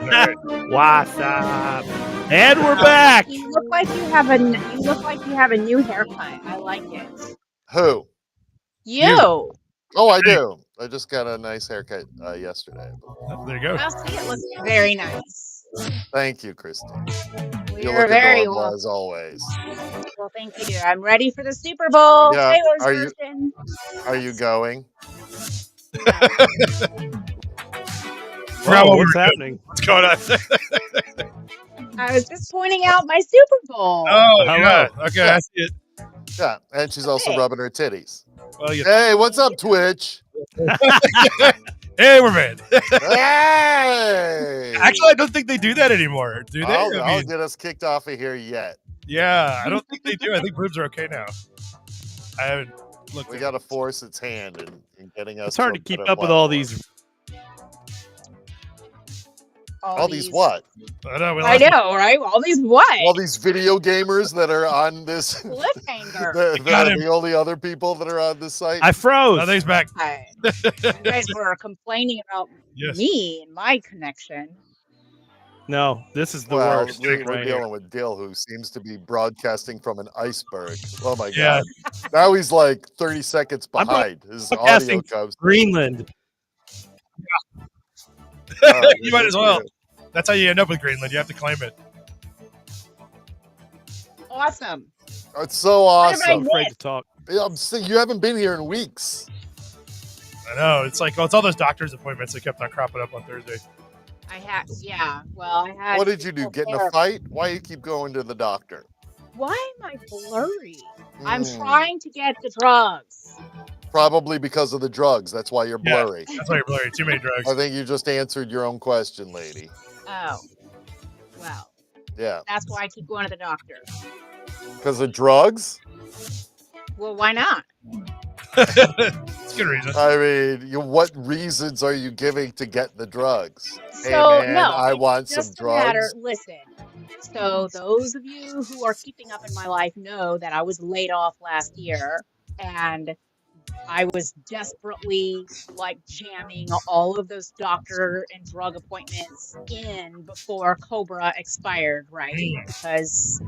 What's up? And we're back. You look like you have a new haircut. I like it. Who? You. Oh, I do. I just got a nice haircut yesterday. Oh, there you go. I'll see. It looks very nice. Thank you, Christine. You You're look very adorable welcome. as always. Well, thank you. I'm ready for the Super Bowl. Yeah, Taylor's version. Are you going? Whoa, what's happening? What's going on? I was just pointing out my Super Bowl. Oh, Hello. yeah. Okay, I see it. Yeah, and she's also Hey. rubbing her titties. Well, you Hey, what's up, Twitch? Hey, we're man. Hey! Actually, I don't think they do that anymore. Do they? I'll get us kicked off of here yet. Yeah, I don't think they do. I think boobs are okay now. I haven't looked. We got to force its hand in getting us. It's hard to a keep better up with all platform. these. All these what? I know. I know, right? All these what? All these video gamers that are on this. Cliffhanger. The only other people that are on this site. I froze. Nothing's back. Hi. You guys were complaining about me and my connection. No, this is the Well, worst. we're right dealing here. with Dill, who seems to be broadcasting from an iceberg. Oh my Yeah. god! Now he's like 30 seconds I'm behind. His audio broadcasting comes. Greenland. You might as well. That's how you end up with Greenland. You have to claim it. Awesome. It's so What have I awesome. I'm afraid to talk. You haven't been here in weeks. I know. It's like, well, it's all those doctor's appointments that kept on cropping up on Thursday. I had, yeah. Well, I had. What did you do? Get in a fight? Why you keep going to the doctor? Why am I blurry? I'm Hmm. trying to get the drugs. Probably because of the drugs. That's why you're Yeah. blurry. That's why you're blurry. Too many drugs. I think you just answered your own question, lady. Oh. Well, Yeah. that's why I keep going to the doctor. Because of drugs? Well, why not? It's a good reason. I mean, what reasons are you giving to get the drugs? So, hey man, no, I it's want some just a matter. drugs. Listen. So, those of you who are keeping up in my life know that I was laid off last year, and I was desperately like jamming all of those doctor and drug appointments in before Cobra expired, right? Because,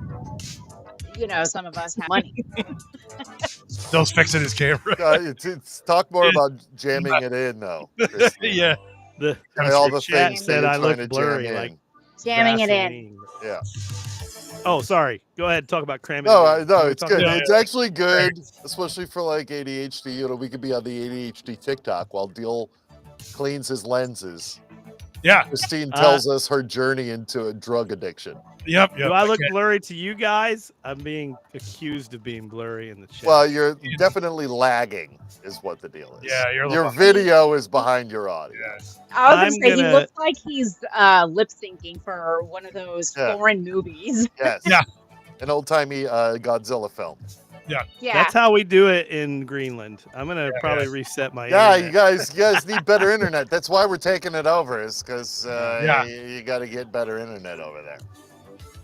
you know, some of us have money. Bill's fixing his camera. It's talk more about jamming it in, though. Christine. Yeah. The All the chat things that said you're I trying look to blurry, jam like in. Jamming it in. Vaseline. Yeah. Oh, sorry. Go ahead and talk about cramming. No, it in. no, What are we it's talking good. about? It's actually good, especially for like ADHD. You know, we could be on the ADHD TikTok while Dill cleans his lenses. Yeah. Christine tells us her journey into a drug addiction. Yep. Do I look blurry to you guys? I'm being accused of being blurry in the chat. Well, you're definitely lagging, is what the deal is. Yeah, you're a your little- video is behind your audio. Yeah. I was I'm going to say, he gonna- looks like he's lip syncing for one of those Yeah. foreign movies. Yes. Yeah. An old timey Godzilla film. Yeah. That's how we do it in Greenland. I'm gonna probably yeah. reset my. Yeah, internet. you guys need better internet. That's why we're taking it over, is because Yeah. you got to get better internet over there.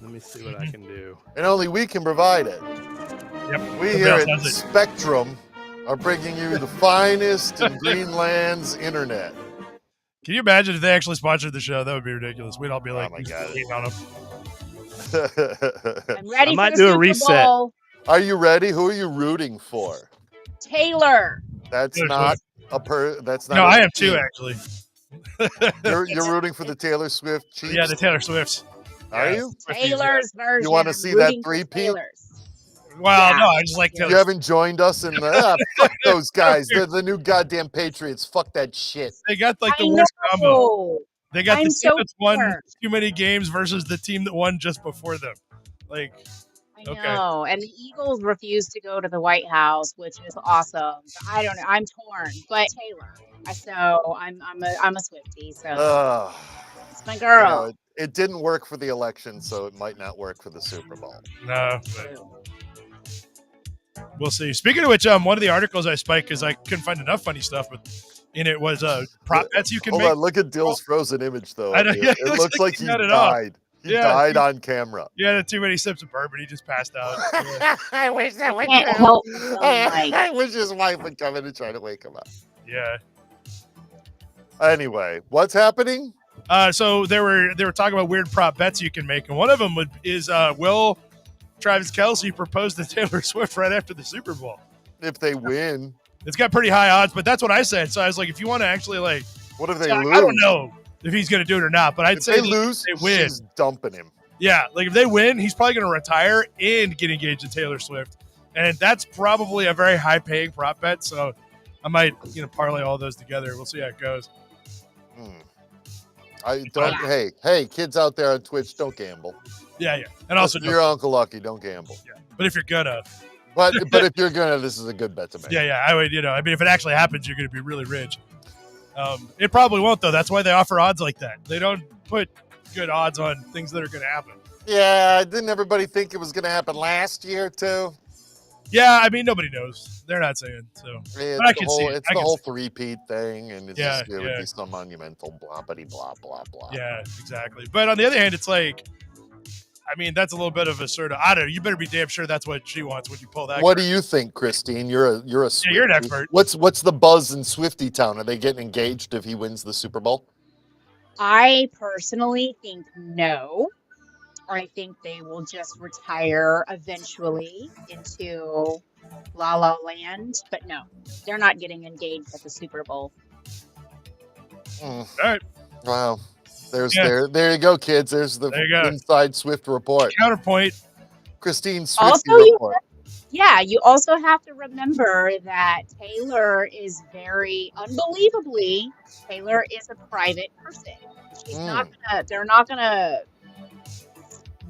Let me see what I can do. And only we can provide it. Yep. We Nobody here else at has it. Spectrum are bringing you the finest in Greenland's internet. Can you imagine if they actually sponsored the show? That would be ridiculous. We'd all be like, my God. waiting on them. I'm ready I might for the do a Super reset. Bowl. Are you ready? Who are you rooting for? Taylor. That's Taylor not Swift. a per. That's not. No, a I am too, team. actually. You're rooting for the Taylor Swift Chiefs. Yeah, the Taylor Swifts. Are Yeah. you? Taylor's version. You wanna I'm see that rooting for three-peat? Taylor's. Well, Yeah. no, I just like Taylor. You haven't joined us in the fuck those guys. They're the new goddamn Patriots. Fuck that shit. They got like the I worst combo. know. They got I'm the team so that's won torn. too many games versus the team that won just before them. Like, I Okay. know. And the Eagles refuse to go to the White House, which is awesome. I don't know. I'm torn. But Taylor. So I'm a Swiftie. So it's my You girl. know, it didn't work for the election, so it might not work for the Super Bowl. no, but we'll see. Speaking of which, one of the articles I spiked because I couldn't find enough funny stuff, but in it was prop bets you can Hold make. on, look at Dill's frozen image, though. I know, yeah, it looks like he got it off. died. He Yeah. died on camera. He had too many sips of bourbon. He just passed out. Yeah. I wish that would Can't help but feel like- I wish his wife would come in and try to wake him up. Yeah. Anyway, what's happening? So they were talking about weird prop bets you can make, and one of them is will Travis Kelce propose to Taylor Swift right after the Super Bowl? If they win, it's got pretty high odds, but that's what I said. So I was like, if you want to actually like, what if they lose? I don't know if he's going to do it or not, but I'd say they lose, if they win, she's dumping him. Yeah, like if they win, he's probably going to retire and get engaged to Taylor Swift, and that's probably a very high-paying prop bet. So I might, parlay all those together. We'll see how it goes. I don't. Hey, kids out there on Twitch, don't gamble. Yeah, and also you're Uncle Lucky, don't gamble. Yeah, but if you're gonna, but if you're gonna, this is a good bet to make. Yeah, I would. I mean, if it actually happens, you're going to be really rich. It probably won't though. That's why they offer odds like that. They don't put good odds on things that are going to happen. Yeah, didn't everybody think it was going to happen last year too? Yeah, I mean, nobody knows. They're not saying so. It's but I can see it. It's the whole three-peat thing, and it's Yeah, just it would be some monumental bloppity blah blah blah. Yeah, exactly. But on the other hand, it's like, I mean, that's a little bit of a sort of, I don't know. You better be damn sure that's what she wants when you pull that. What do you think, Christine? You're a yeah, you're an expert. What's the buzz in Swifty Town? Are they getting engaged if he wins the Super Bowl? I personally think no. I think they will just retire eventually into La La Land. But no, they're not getting engaged at the Super Bowl. All right. Wow. There you go, kids. There's the inside Swift report. Counterpoint. Christine Swifty report. You also have to remember that Taylor is unbelievably, Taylor is a private person. They're not gonna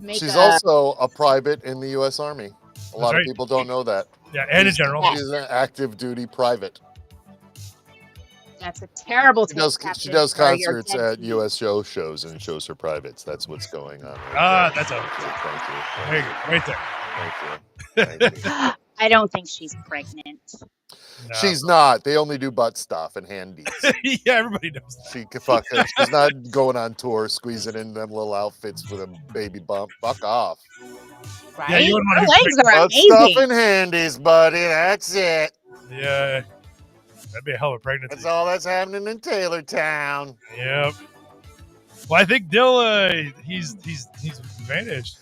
make She's also a private in the U.S. Army. A lot of people don't know that. Yeah, and a general. She's an active duty private. That's a terrible thing. She does concerts at USO shows and shows her privates. That's what's going on. That's a thank you. There you go. Right there. Thank you. I don't think she's pregnant. No. She's not. They only do butt stuff and handies. Yeah, everybody knows that. She's not going on tour, squeezing in them little outfits with a baby bump. Fuck off. Right? Yeah, you her legs are butt amazing. Stuff and handies, buddy. That's it. Yeah. That'd be a hell of a pregnancy. That's all that's happening in Taylor Town. Yep. Well, I think Dill, he's vanished.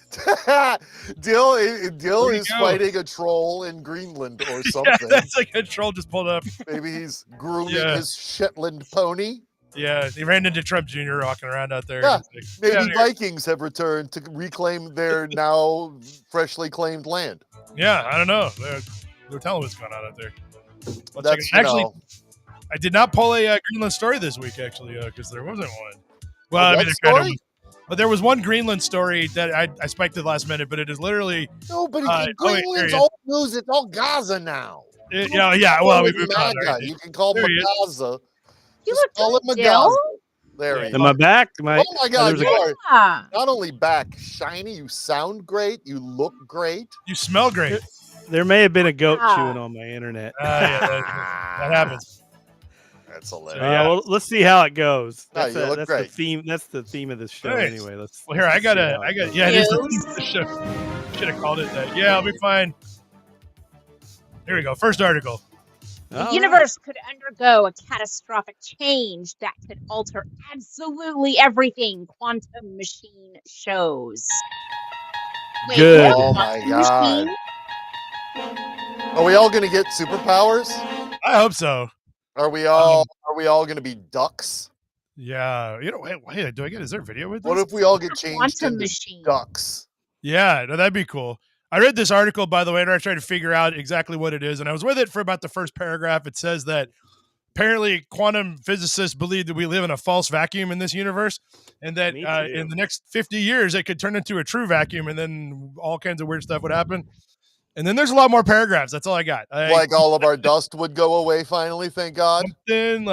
Dill is fighting a troll in Greenland or something. Yeah, that's like a troll just pulled up. Maybe he's grooming his Shetland pony. Yeah, he ran into Trump Jr. walking around out there. Yeah, maybe Vikings have returned to reclaim their now freshly claimed land. Yeah, I don't know. They're telling what's going on out there. Actually, I did not pull a Greenland story this week, actually, because there wasn't one. Well, I mean, but there was one Greenland story that I spiked at the last minute, but it is literally Greenland's old news. It's all Gaza now. Well, we moved on. You can call him Gaza. You look call good, him Gaza. There he is. Am I back? Oh my God! You are not only back, shiny. You sound great. You look great. You smell great. There may have been a goat chewing on my internet. That happens. That's hilarious. Well, let's see how it goes. That's, you look great. The theme. That's the theme of this show, anyway. Well, here I got. Yeah, it is the theme of the show. Should have called it that. Yeah, I'll be fine. Here we go. First article. The universe could undergo a catastrophic change that could alter absolutely everything. Quantum machine shows. Wait, good. Oh my God. Are we all going to get superpowers? I hope so. Are we all going to be ducks? Yeah. Wait, do I get? Is there a video with this? What if we all get changed quantum into machine ducks? Yeah, no, that'd be cool. I read this article, by the way, and I tried to figure out exactly what it is, and I was with it for about the first paragraph. It says that apparently quantum physicists believe that we live in a false vacuum in this universe, and that in the next 50 years it could turn into a true vacuum, and then all kinds of weird stuff would happen. And then there's a lot more paragraphs. That's all I got. Like all of our dust would go away finally, thank God. Then,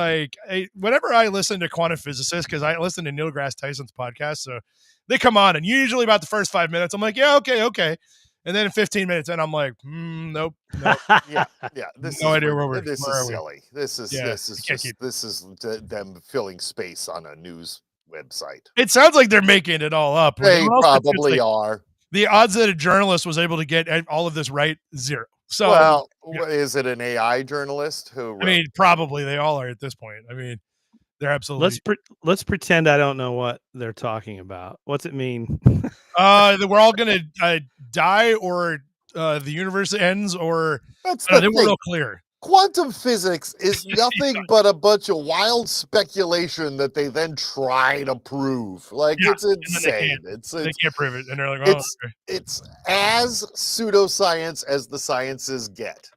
whenever I listen to quantum physicists, because I listen to Neil deGrasse Tyson's podcast, so they come on, and usually about the first 5 minutes, I'm like, yeah, okay. And then in 15 minutes, and I'm like, nope. Yeah. This is silly. This is them filling space on a news website. It sounds like they're making it all up. They probably are. The odds that a journalist was able to get all of this right, 0. So, well, is it an AI journalist who? I mean, probably they all are at this point. I mean, They're absolutely. Let's pretend I don't know what they're talking about. What's it mean? That we're all gonna die, or the universe ends, or That's they the weren't thing. real clear. Quantum physics is nothing but a bunch of wild speculation that they then try to prove. Like, Yeah, it's insane. They can't prove it, and they're like, "Oh, okay." It's as pseudoscience as the sciences get,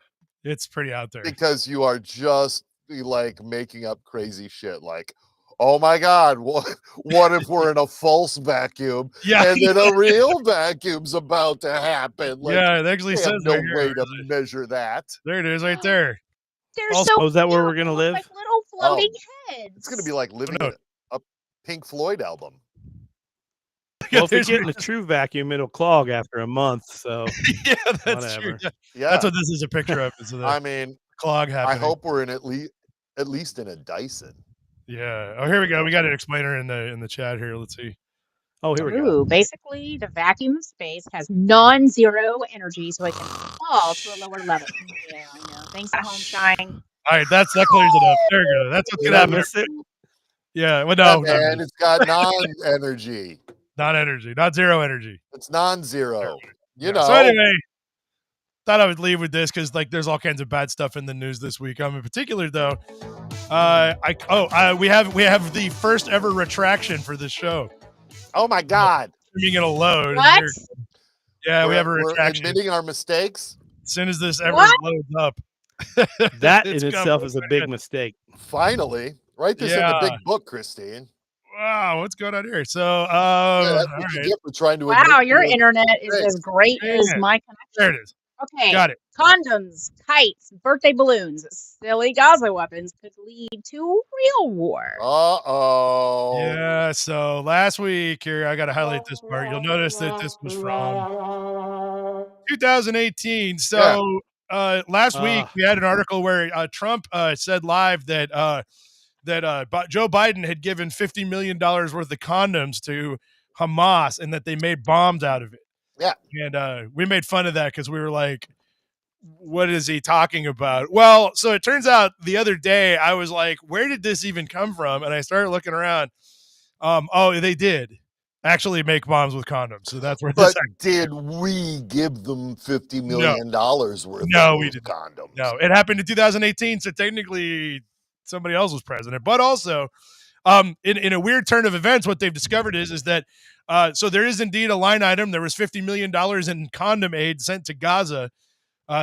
It's pretty out there." because you are just like making up crazy shit. Like, oh my God, what if we're in a false vacuum Yeah, and then a real vacuum's about to happen? Like, yeah, it actually they have says no right way here. to measure that. There it is, right there. They're Also- so Oh, is that where we're cute. gonna They look live? like little floating heads. It's gonna be like living no. in a Pink Floyd album. Well, if we There's get in a true vacuum, it'll clog after a month. So yeah, that's true. whatever. Yeah. Yeah, That's what this is a picture of. Is the I mean, clog happening. I hope we're in at least in a Dyson. Yeah. Oh, here we go. We got an explainer in the chat here. Let's see. Oh, here we go. Ooh, basically, the vacuum of space has non-zero energy, so it can fall to a lower level. Yeah, I know. Thanks at home, Shine. All right, that clears it up. There we go. That's what's Did gonna I happen. miss it? Yeah. Well, Yeah, no, man, it's got non-energy. not energy, not zero energy. It's non-zero. You Yeah. know. So anyway, thought I would leave with this because like there's all kinds of bad stuff in the news this week. In particular, though, we have the first ever retraction for this show. Oh my God. Streaming it a load. What? Yeah, we have a We're retraction. admitting our mistakes. As soon as this ever What? loads up, That in it's itself coming. is a big mistake. Finally, write this in the Yeah. big book, Christine. Wow, what's going on here? So, Yeah, all that's what you right, get for trying to. Wow, admit your to internet is as great Dang as it. my there connection. it is. Okay, Got it. condoms, kites, birthday balloons, silly Gaza weapons could lead to real war. Uh-oh. Yeah. So last week here, I got to highlight this part. You'll notice that this was from 2018. So last week we had an article where Trump said live that Joe Biden had given $50 million worth of condoms to Hamas and that they made bombs out of it. Yeah. And we made fun of that because we were like, what is he talking about? Well, so it turns out the other day I was like, where did this even come from? And I started looking around. They did actually make bombs with condoms. So that's where But this did we give them $50 million worth No, of we those didn't. condoms? No, it happened in 2018. So technically somebody else was president. But also, in a weird turn of events, what they've discovered is that so there is indeed a line item. There was $50 million in condom aid sent to Gaza.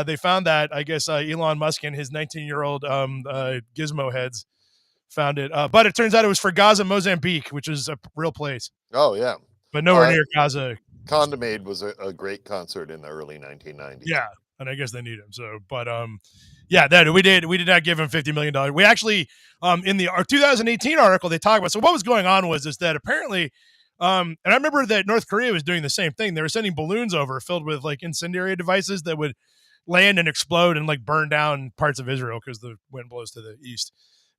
They found that, I guess, Elon Musk and his 19-year-old gizmo heads found it. But it turns out it was for Gaza, Mozambique, which is a real place, Oh, yeah. but nowhere near Gaza. Condom Aid was a great concert in the early 1990s. Yeah, and I guess they need him. So, but yeah, that we did not give him $50 million. We actually in our 2018 article they talk about. So what was going on was that apparently, and I remember that North Korea was doing the same thing. They were sending balloons over filled with like incendiary devices that would land and explode and like burn down parts of Israel because the wind blows to the east.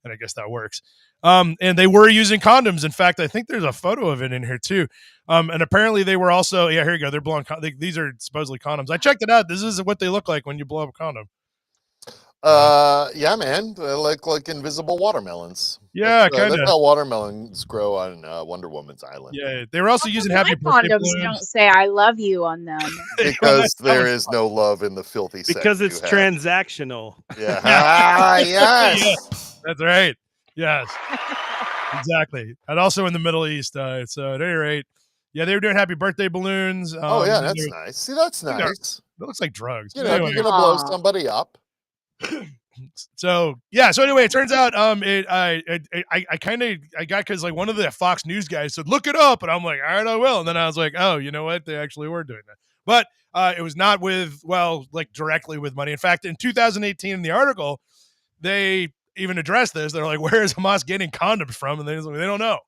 And I guess that works. And they were using condoms. In fact, I think there's a photo of it in here too. And apparently they were also, yeah, here you go. They're blowing, these are supposedly condoms. I checked it out. This is what they look like when you blow up a condom. Yeah, man. They look like invisible watermelons. Yeah, kind That's of. how watermelons grow on Wonder Woman's island. Yeah, they were also using happy My birthday condoms don't balloons. say "I love you" on them. Because there is no love in the filthy sex. Because it's you have. transactional. Yeah. Ah, yes. Yeah, that's right. Yes, exactly. And also in the Middle East. So at any rate, yeah, they were doing happy birthday balloons. Oh, yeah, that's nice. See, that's I think they're- nice. It looks like drugs. You But know, anyway. if you're going to blow Aw. somebody up. So yeah. So anyway, it turns out I got because like one of the Fox News guys said look it up, and I'm like, all right, I will. And then I was like, oh, you know what? They actually were doing that, but it was not like directly with money. In fact, in 2018, in the article, they even addressed this. They're like, where is Hamas getting condoms from? And they don't know.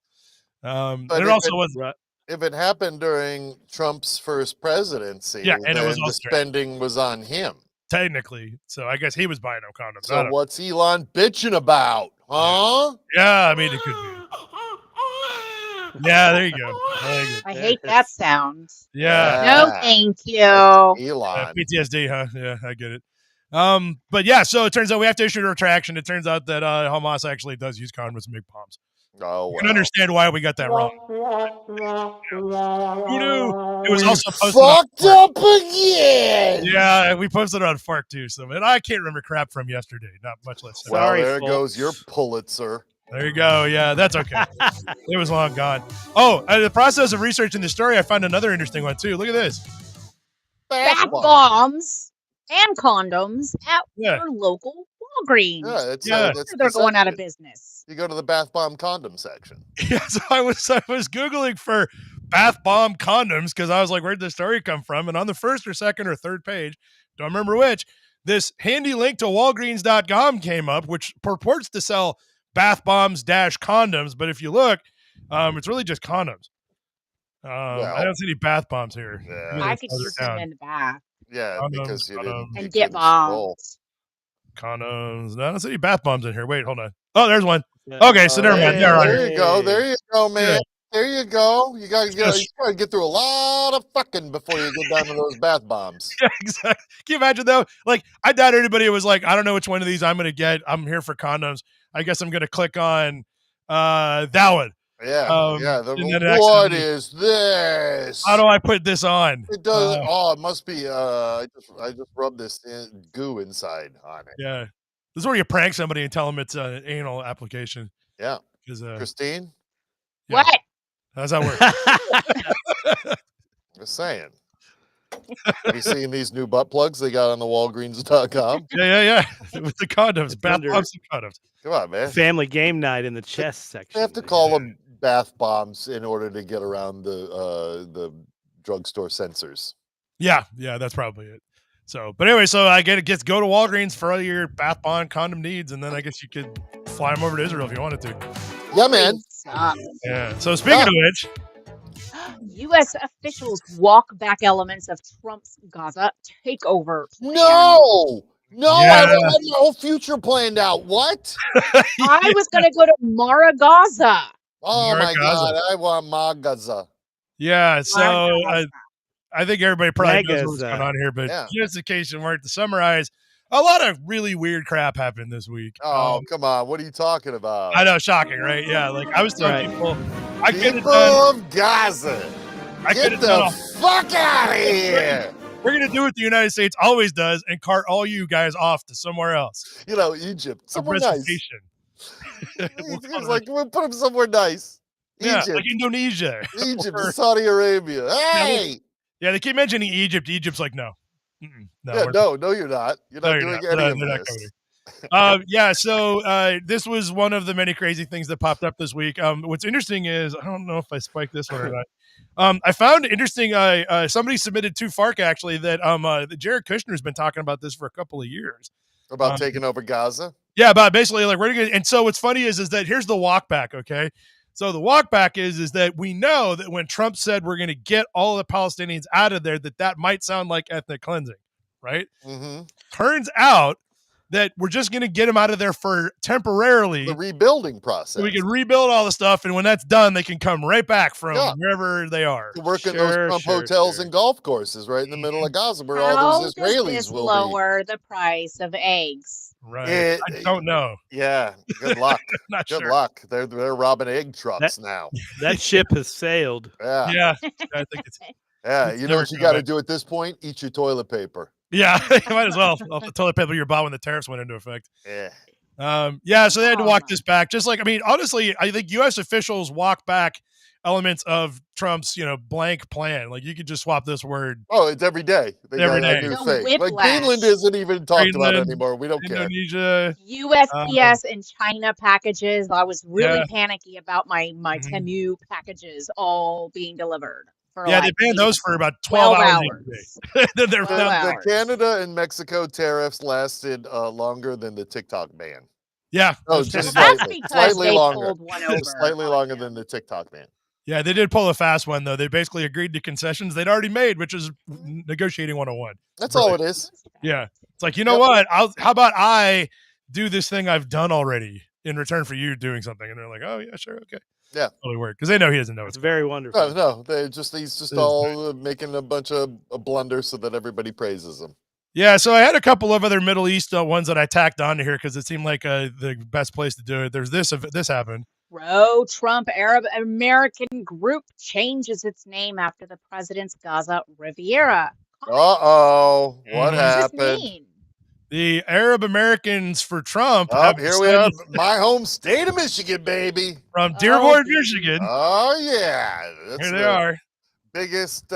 But There if also it- was If it happened during Trump's first presidency, Yeah, and it then was the also- spending was on him. technically. So I guess he was buying them condoms. I So don't- what's Elon bitching about? Huh? Yeah, I mean it could be. Yeah, there you go. There you go. I hate that sound. Yeah. No, Yeah. thank you. Elon. PTSD, huh? Yeah, I get it. But yeah, so it turns out we have to issue a retraction. It turns out that Hamas actually does use condoms to make bombs. Oh, You can understand why we got that wrong. It was also posted fucked on Fark. up again. Yeah, we posted it on Fark too. So, man, I can't remember crap from yesterday. Not much less. Well, Sorry, there folks. goes your Pulitzer. There you go. Yeah, that's okay. It was long gone. Oh, in the process of researching the story, I found another interesting one too. Look at this. Bath bombs and condoms at Yeah. your local Walgreens. Yeah, it's Yeah. that's They're going out of section. business. You go to the bath bomb condom section. Yeah, so I was Googling for bath bomb condoms because I was like, where'd this story come from? And on the first or second or third page, don't remember which, this handy link to Walgreens.com came up, which purports to sell bath bombs - condoms. But if you look, it's really just condoms. I don't see any bath bombs here. Yeah. Maybe I that's could further use them down. in the bath Yeah, Condoms, because you didn't condoms. you and get couldn't scroll. bombs. Condoms. No, I don't see any bath bombs in here. Wait, hold on. Oh, there's one. Yeah. Okay, so never mind. They're on here. There you go. There you go, man. Yeah. There you go. You gotta Yes. get through a lot of fucking before you get down to those bath bombs. Yeah, exactly. Can you imagine though? Like, I doubt anybody was like, I don't know which one of these I'm gonna get. I'm here for condoms. I guess I'm gonna click on that one. Yeah, And then what accidentally- is this? How do I put this on? It does. It must be. I just rubbed this goo inside on it. Yeah, this is where you prank somebody and tell them it's an anal application. Yeah, Because Christine, yeah. What? How's that work? just saying. Have you seen these new butt plugs they got on the Walgreens.com? yeah. With the condoms, It's bath under- bombs and condoms. Come on, man. Family game night in the chest section. They have to call them bath bombs in order to get around the drugstore censors. Yeah, that's probably it. So, but anyway, so I guess go to Walgreens for all your bath bomb condom needs, and then I guess you could fly them over to Israel if you wanted to. Yeah, man. Sucks. Yeah. So speaking of which, U.S. officials walk back elements of Trump's Gaza takeover plan. No, Yeah. I had my whole future planned out. What? I was going to go to Mara Gaza. Oh Mara my Gaza. God, I want Magaza. yeah. So Mara I think everybody probably knows what's Megas, going on here, but yeah. just in case you weren't to summarize, a lot of really weird crap happened this week. Oh, come on. What are you talking about? I know, shocking, right? Yeah, like I was telling Right. people, I could have People done. of Gaza, I could get have the done. fuck out of here. We're gonna do what the United States always does and cart all you guys off to somewhere else. You know, Egypt, A somewhere nice. reservation. We'll call It's it- like we'll put them somewhere nice. yeah, Egypt, like Indonesia. Egypt, Or- Saudi Arabia. Hey, Yeah, they keep mentioning Egypt. Egypt's like, no. No, yeah, we're- no, you're not. You're No, not you're doing not. any No, of they're not this. yeah, so this was one of the many crazy things that popped up this week. What's interesting is, I don't know if I spiked this one or not. I found interesting, somebody submitted to Fark actually that Jared Kushner's been talking about this for a couple of years. About taking over Gaza. Yeah, about basically like we're gonna. And so what's funny is that here's the walk back. Okay, so the walk back is that we know that when Trump said we're going to get all the Palestinians out of there, that might sound like ethnic cleansing, right? Mm-hmm. Turns out that we're just going to get them out of there for temporarily. The rebuilding process. So we can rebuild all the stuff, and when that's done, they can come right back from Yeah. wherever they are. to work in Sure, those Trump sure, hotels sure. and golf courses right in the middle of Gaza where all How those does Israelis this will lower the price of eggs? Right? I don't know. be. Yeah, good luck. Not Good sure. luck. They're robbing egg trucks now. That ship has sailed. Yeah. Yeah, I think it's. Yeah. It's You know never what you gonna got to happen. do at this point? Eat your toilet paper. Yeah, you might as well. Off the toilet paper you bought when the tariffs went into effect. Yeah. Yeah, so they had to Oh walk my this back. Just like, I mean, honestly, I think U.S. officials walk back elements of Trump's, blank plan. Like you could just swap this word. Oh, it's every day. They Every got a day. new The thing. Like whiplash. Greenland isn't even talked about Greenland, anymore. We don't care. Indonesia. USPS and China packages. I was really Yeah. panicky about my Mhm. Temu packages all being delivered. For Yeah, like they banned maybe those for about 12 12 hours. hours. Then they're 12 done. hours. The Canada and Mexico tariffs lasted longer than the TikTok ban. Yeah. Oh, that's just right. That's slightly. because Slightly they longer. pulled one over. Slightly on longer you. than the TikTok ban. Yeah, they did pull a fast one, though. They basically agreed to concessions they'd already made, which is negotiating 101. That's Really? all it is. Yeah. It's like, you know Yep. what? How about I do this thing I've done already in return for you doing something? And they're like, oh, yeah, sure. Okay. Yeah. Totally work. Because they know he doesn't know It's it's very wonderful. No, he's just is all making a bunch of blunders so that everybody praises him. Yeah, so I had a couple of other Middle East ones that I tacked onto here because it seemed like the best place to do it. There's this happened. Pro-Trump Arab American group changes its name after the president's Gaza Riviera. Uh-oh. What What does this happened? mean? The Arab Americans for Trump Oh, have here we are. decided My home state of Michigan, baby. from Oh, Dearborn, baby. Michigan. Oh, yeah. That's Here they the are. biggest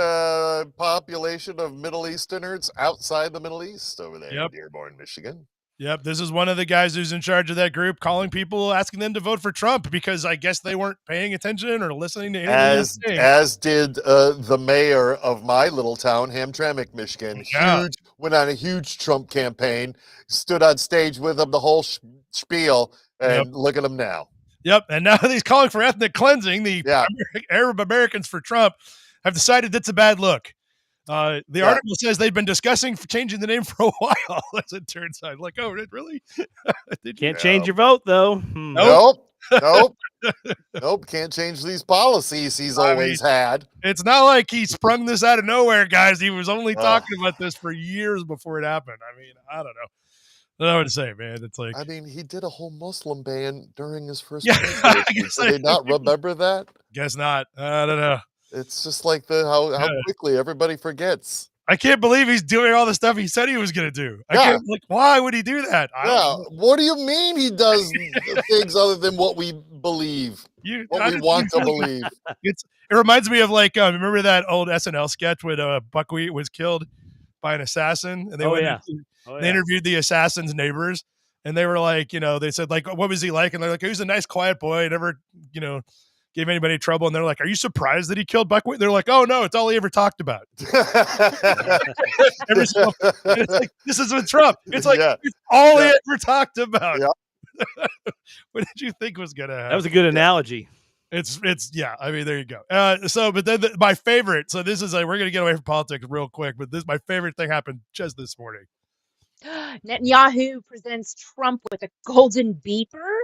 population of Middle Easterners outside the Middle East over there in Yep. Dearborn, Michigan. Yep, this is one of the guys who's in charge of that group calling people, asking them to vote for Trump because I guess they weren't paying attention or listening to anything he was saying. As did the mayor of my little town, Hamtramck, Michigan. Yeah. Went on a huge Trump campaign, stood on stage with him the whole spiel, and look at him now. Yep, and now he's calling for ethnic cleansing. The Yeah. Arab Americans for Trump have decided that's a bad look. The article says they've been discussing changing the name for a while, as it turns out. Like, oh, really? Can't change your vote, though. Nope. Nope. Can't change these policies he's always had. It's not like he sprung this out of nowhere, guys. He was only talking about this for years before it happened. I mean, I don't know. I don't know what to say, man. It's like, I mean, he did a whole Muslim ban during his first Yeah, presidency. Do they not remember that? Guess not. I don't know. It's just like how quickly everybody forgets. I can't believe he's doing all the stuff he said he was going to do. I can't, like, why would he do that? I don't know. What do you mean he does things other than what we believe? What we want to believe? It reminds me of, like, remember that old SNL sketch when Buckwheat was killed by an assassin? And they they interviewed the assassin's neighbors, and they were like, they said, like, what was he like? And they're like, he was a nice, quiet boy, never, gave anybody trouble. And they're like, are you surprised that he killed Buckwheat? They're like, oh no, it's all he ever talked about. It's like, this is with Trump. It's like, it's all he ever talked about. Yeah. What did you think was going to happen? That was a good analogy. It's I mean, there you go. But then my favorite, so this is like, we're going to get away from politics real quick, but my favorite thing happened just this morning. Netanyahu presents Trump with a golden beeper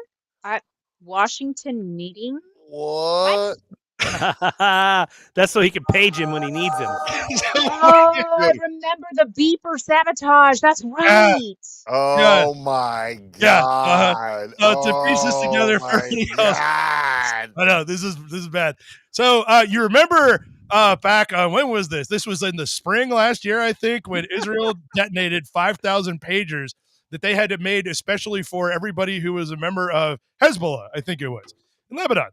at Washington meeting. What? That's so he can page him when he needs him. Oh, I remember the beeper sabotage. That's right. Oh my God. To piece this together for everybody else. I know this is bad. So you remember back when was this? This was in the spring last year, I think, when Israel detonated 5,000 pagers that they had made especially for everybody who was a member of Hezbollah, I think it was. In Lebanon.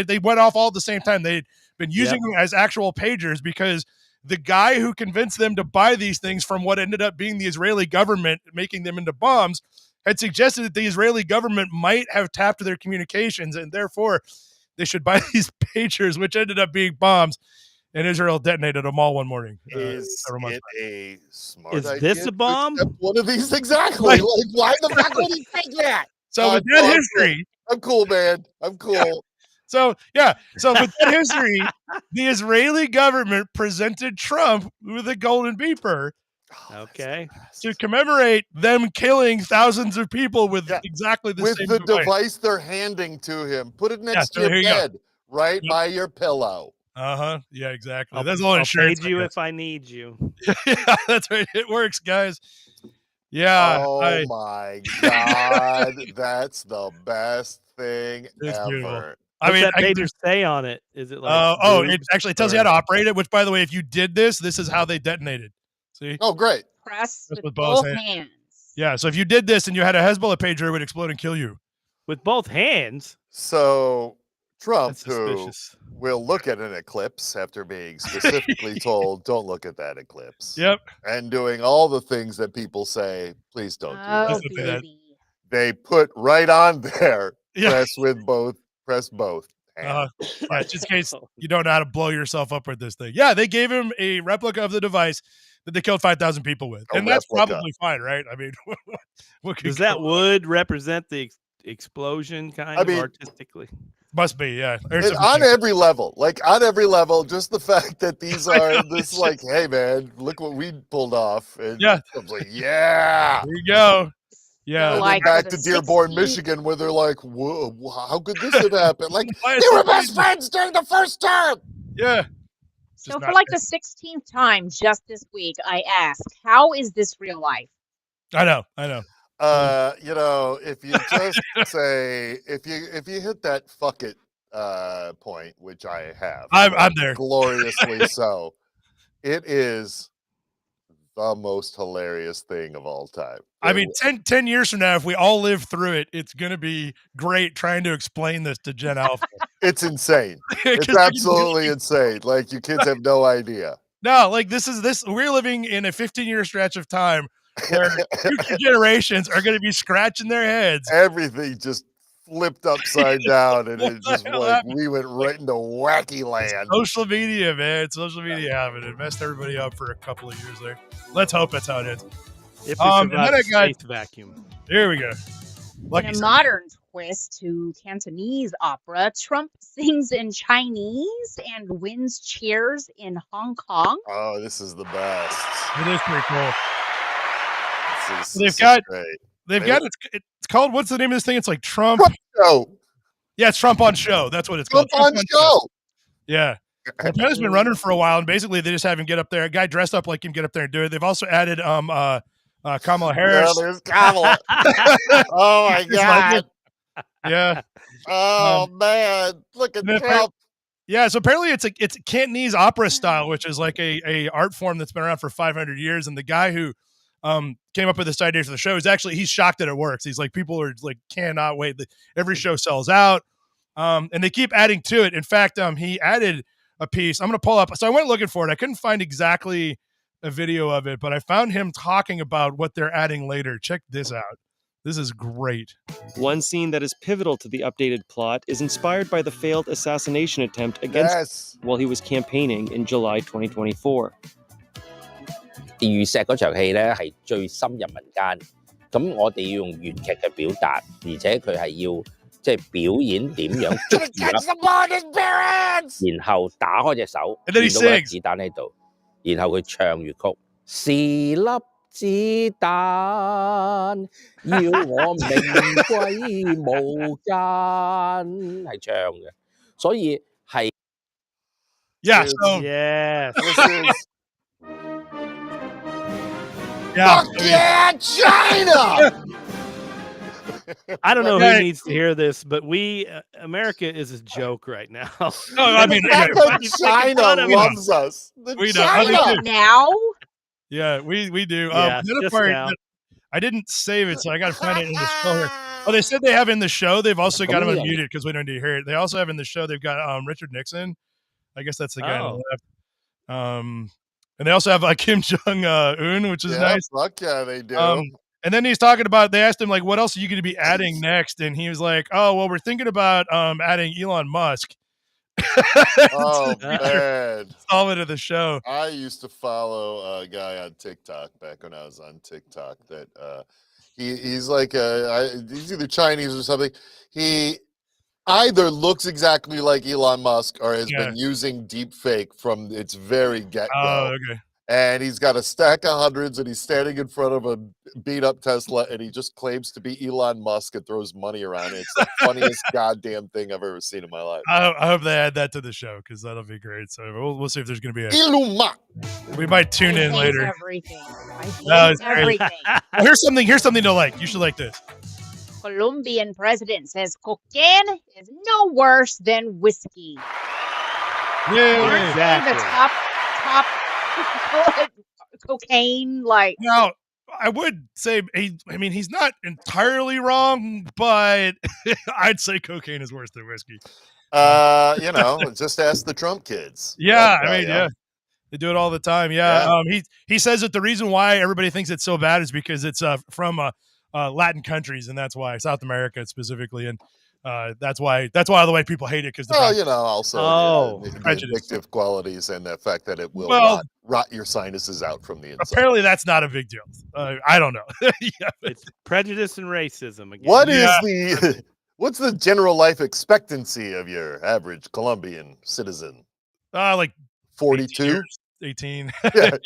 They went off all at the same time. They'd been using them as actual pagers because the guy who convinced them to buy these things from what ended up being the Israeli government making them into bombs had suggested that the Israeli government might have tapped their communications and therefore they should buy these pagers, which ended up being bombs. And Israel detonated them all one morning. Is it a smart idea? Is this a bomb? One of these exactly. Like, why the fuck would he think that? So with that history, I'm cool, man. I'm cool. So with that history, the Israeli government presented Trump with a golden beeper. Okay. To commemorate them killing thousands of people with exactly the same device they're handing to him. Put it next to your bed, right by your pillow. Yeah, exactly. That's all insurance. I'll page you if I need you. Yeah, that's right. It works, guys. Yeah. Oh my God. That's the best thing ever. Beautiful. What's that pager say on it? Is it like it actually tells you how to operate it, which, by the way, if you did this is how they detonated. See? Oh, great. Press with both hands. Yeah, so if you did this and you had a Hezbollah pager, it would explode and kill you. With both hands? So Trump, who will look at an eclipse after being specifically told, don't look at that eclipse. Yep. And doing all the things that people say, please don't do that. Baby. They put right on there, press both hands. Just in case you don't know how to blow yourself up with this thing. Yeah, they gave him a replica of the device that they killed 5,000 people with. And that's probably fine, right? I mean, does that wood represent the explosion kind of artistically? Must be, yeah. On every level, just the fact that these are this like, hey man, look what we pulled off. And I'm like, yeah. There you go. Yeah. And then back to Dearborn, Michigan, where they're like, whoa, how could this have happened? Like, they were best friends during the first term. Yeah. So for like the 16th time just this week, I ask, how is this real life? I know. If you just say if you hit that fuck it point, which I have, I'm there. Gloriously so. It is the most hilarious thing of all time. I mean, 10 years from now, if we all live through it, it's going to be great trying to explain this to Gen Alpha. It's insane. It's absolutely insane. Like, you kids have no idea. No, like we're living in a 15-year stretch of time where future generations are going to be scratching their heads. Everything just flipped upside down, and it just like we went right into wacky land. Social media, man. Social media happened. It messed everybody up for a couple of years there. Let's hope that's how it ends. If it's space vacuum. Here we go. In a modern twist to Cantonese opera, Trump sings in Chinese and wins cheers in Hong Kong. Oh, this is the best. It is pretty cool. They've got it's called, what's the name of this thing? It's like Trump Show. Yeah, it's Trump on Show. That's what it's called. Trump on Show. Yeah. It's been running for a while, and basically they just have him get up there. A guy dressed up like him get up there and do it. They've also added Kamala Harris. Yeah, there's Kamala. Oh my god. Yeah. Oh man, look at Trump. Yeah, so apparently it's Cantonese opera style, which is like a art form that's been around for 500 years. And the guy who came up with this idea for the show is actually, he's shocked that it works. He's like, people are like, cannot wait. Every show sells out. And they keep adding to it. In fact, he added a piece. I'm going to pull up. So I went looking for it. I couldn't find exactly a video of it, but I found him talking about what they're adding later. Check this out. This is great. One scene that is pivotal to the updated plot is inspired by the failed assassination attempt against while he was campaigning in July 2024. 預石嗰場戲咧係最深入民間，咁我哋要用粵劇嘅表達，而且佢係要即係表演點樣捉住粒，然後打開隻手，見到粒子彈喺度，然後佢唱粵曲，是粒子彈要我命歸無間，係唱嘅，所以係 Yeah, so yes. This is yeah. Fuck yeah, China! I don't know who needs to hear this, but America is a joke right now. No, I mean, China loves us. We know now. Yeah, we do. Yeah, the part that I didn't save it, so I got to find it in the show here. Oh, they said they have in the show. They've also got him unmuted because we don't need to hear it. They also have in the show. They've got Richard Nixon. I guess that's the guy on the left. And they also have Kim Jong Un, which is nice. Fuck yeah, they do. And then he's talking about, they asked him, like, what else are you going to be adding next? And he was like, oh, well, we're thinking about adding Elon Musk. Oh, man. Solid of the show. I used to follow a guy on TikTok back when I was on TikTok that he's like, he's either Chinese or something. He either looks exactly like Elon Musk or has been using deep fake from its very get-go. Oh, okay. And he's got a stack of hundreds, and he's standing in front of a beat-up Tesla, and he just claims to be Elon Musk and throws money around. It's the funniest goddamn thing I've ever seen in my life. I hope they add that to the show because that'll be great. So we'll see if there's going to be Elon Musk. We might tune in later. Everything. I hate everything. Here's something to like. You should like this. Colombian president says cocaine is no worse than whiskey. Yeah, exactly. The top cocaine, like. Now, I would say he's not entirely wrong, but I'd say cocaine is worse than whiskey. Just ask the Trump kids. Yeah, they do it all the time. Yeah. He says that the reason why everybody thinks it's so bad is because it's from Latin countries, and that's why South America specifically, and that's why all the white people hate it because also the addictive qualities and the fact that it will rot your sinuses out from the inside. Apparently, that's not a big deal. I don't know. It's prejudice and racism again. What's the general life expectancy of your average Colombian citizen? Like 42. 18. Yeah.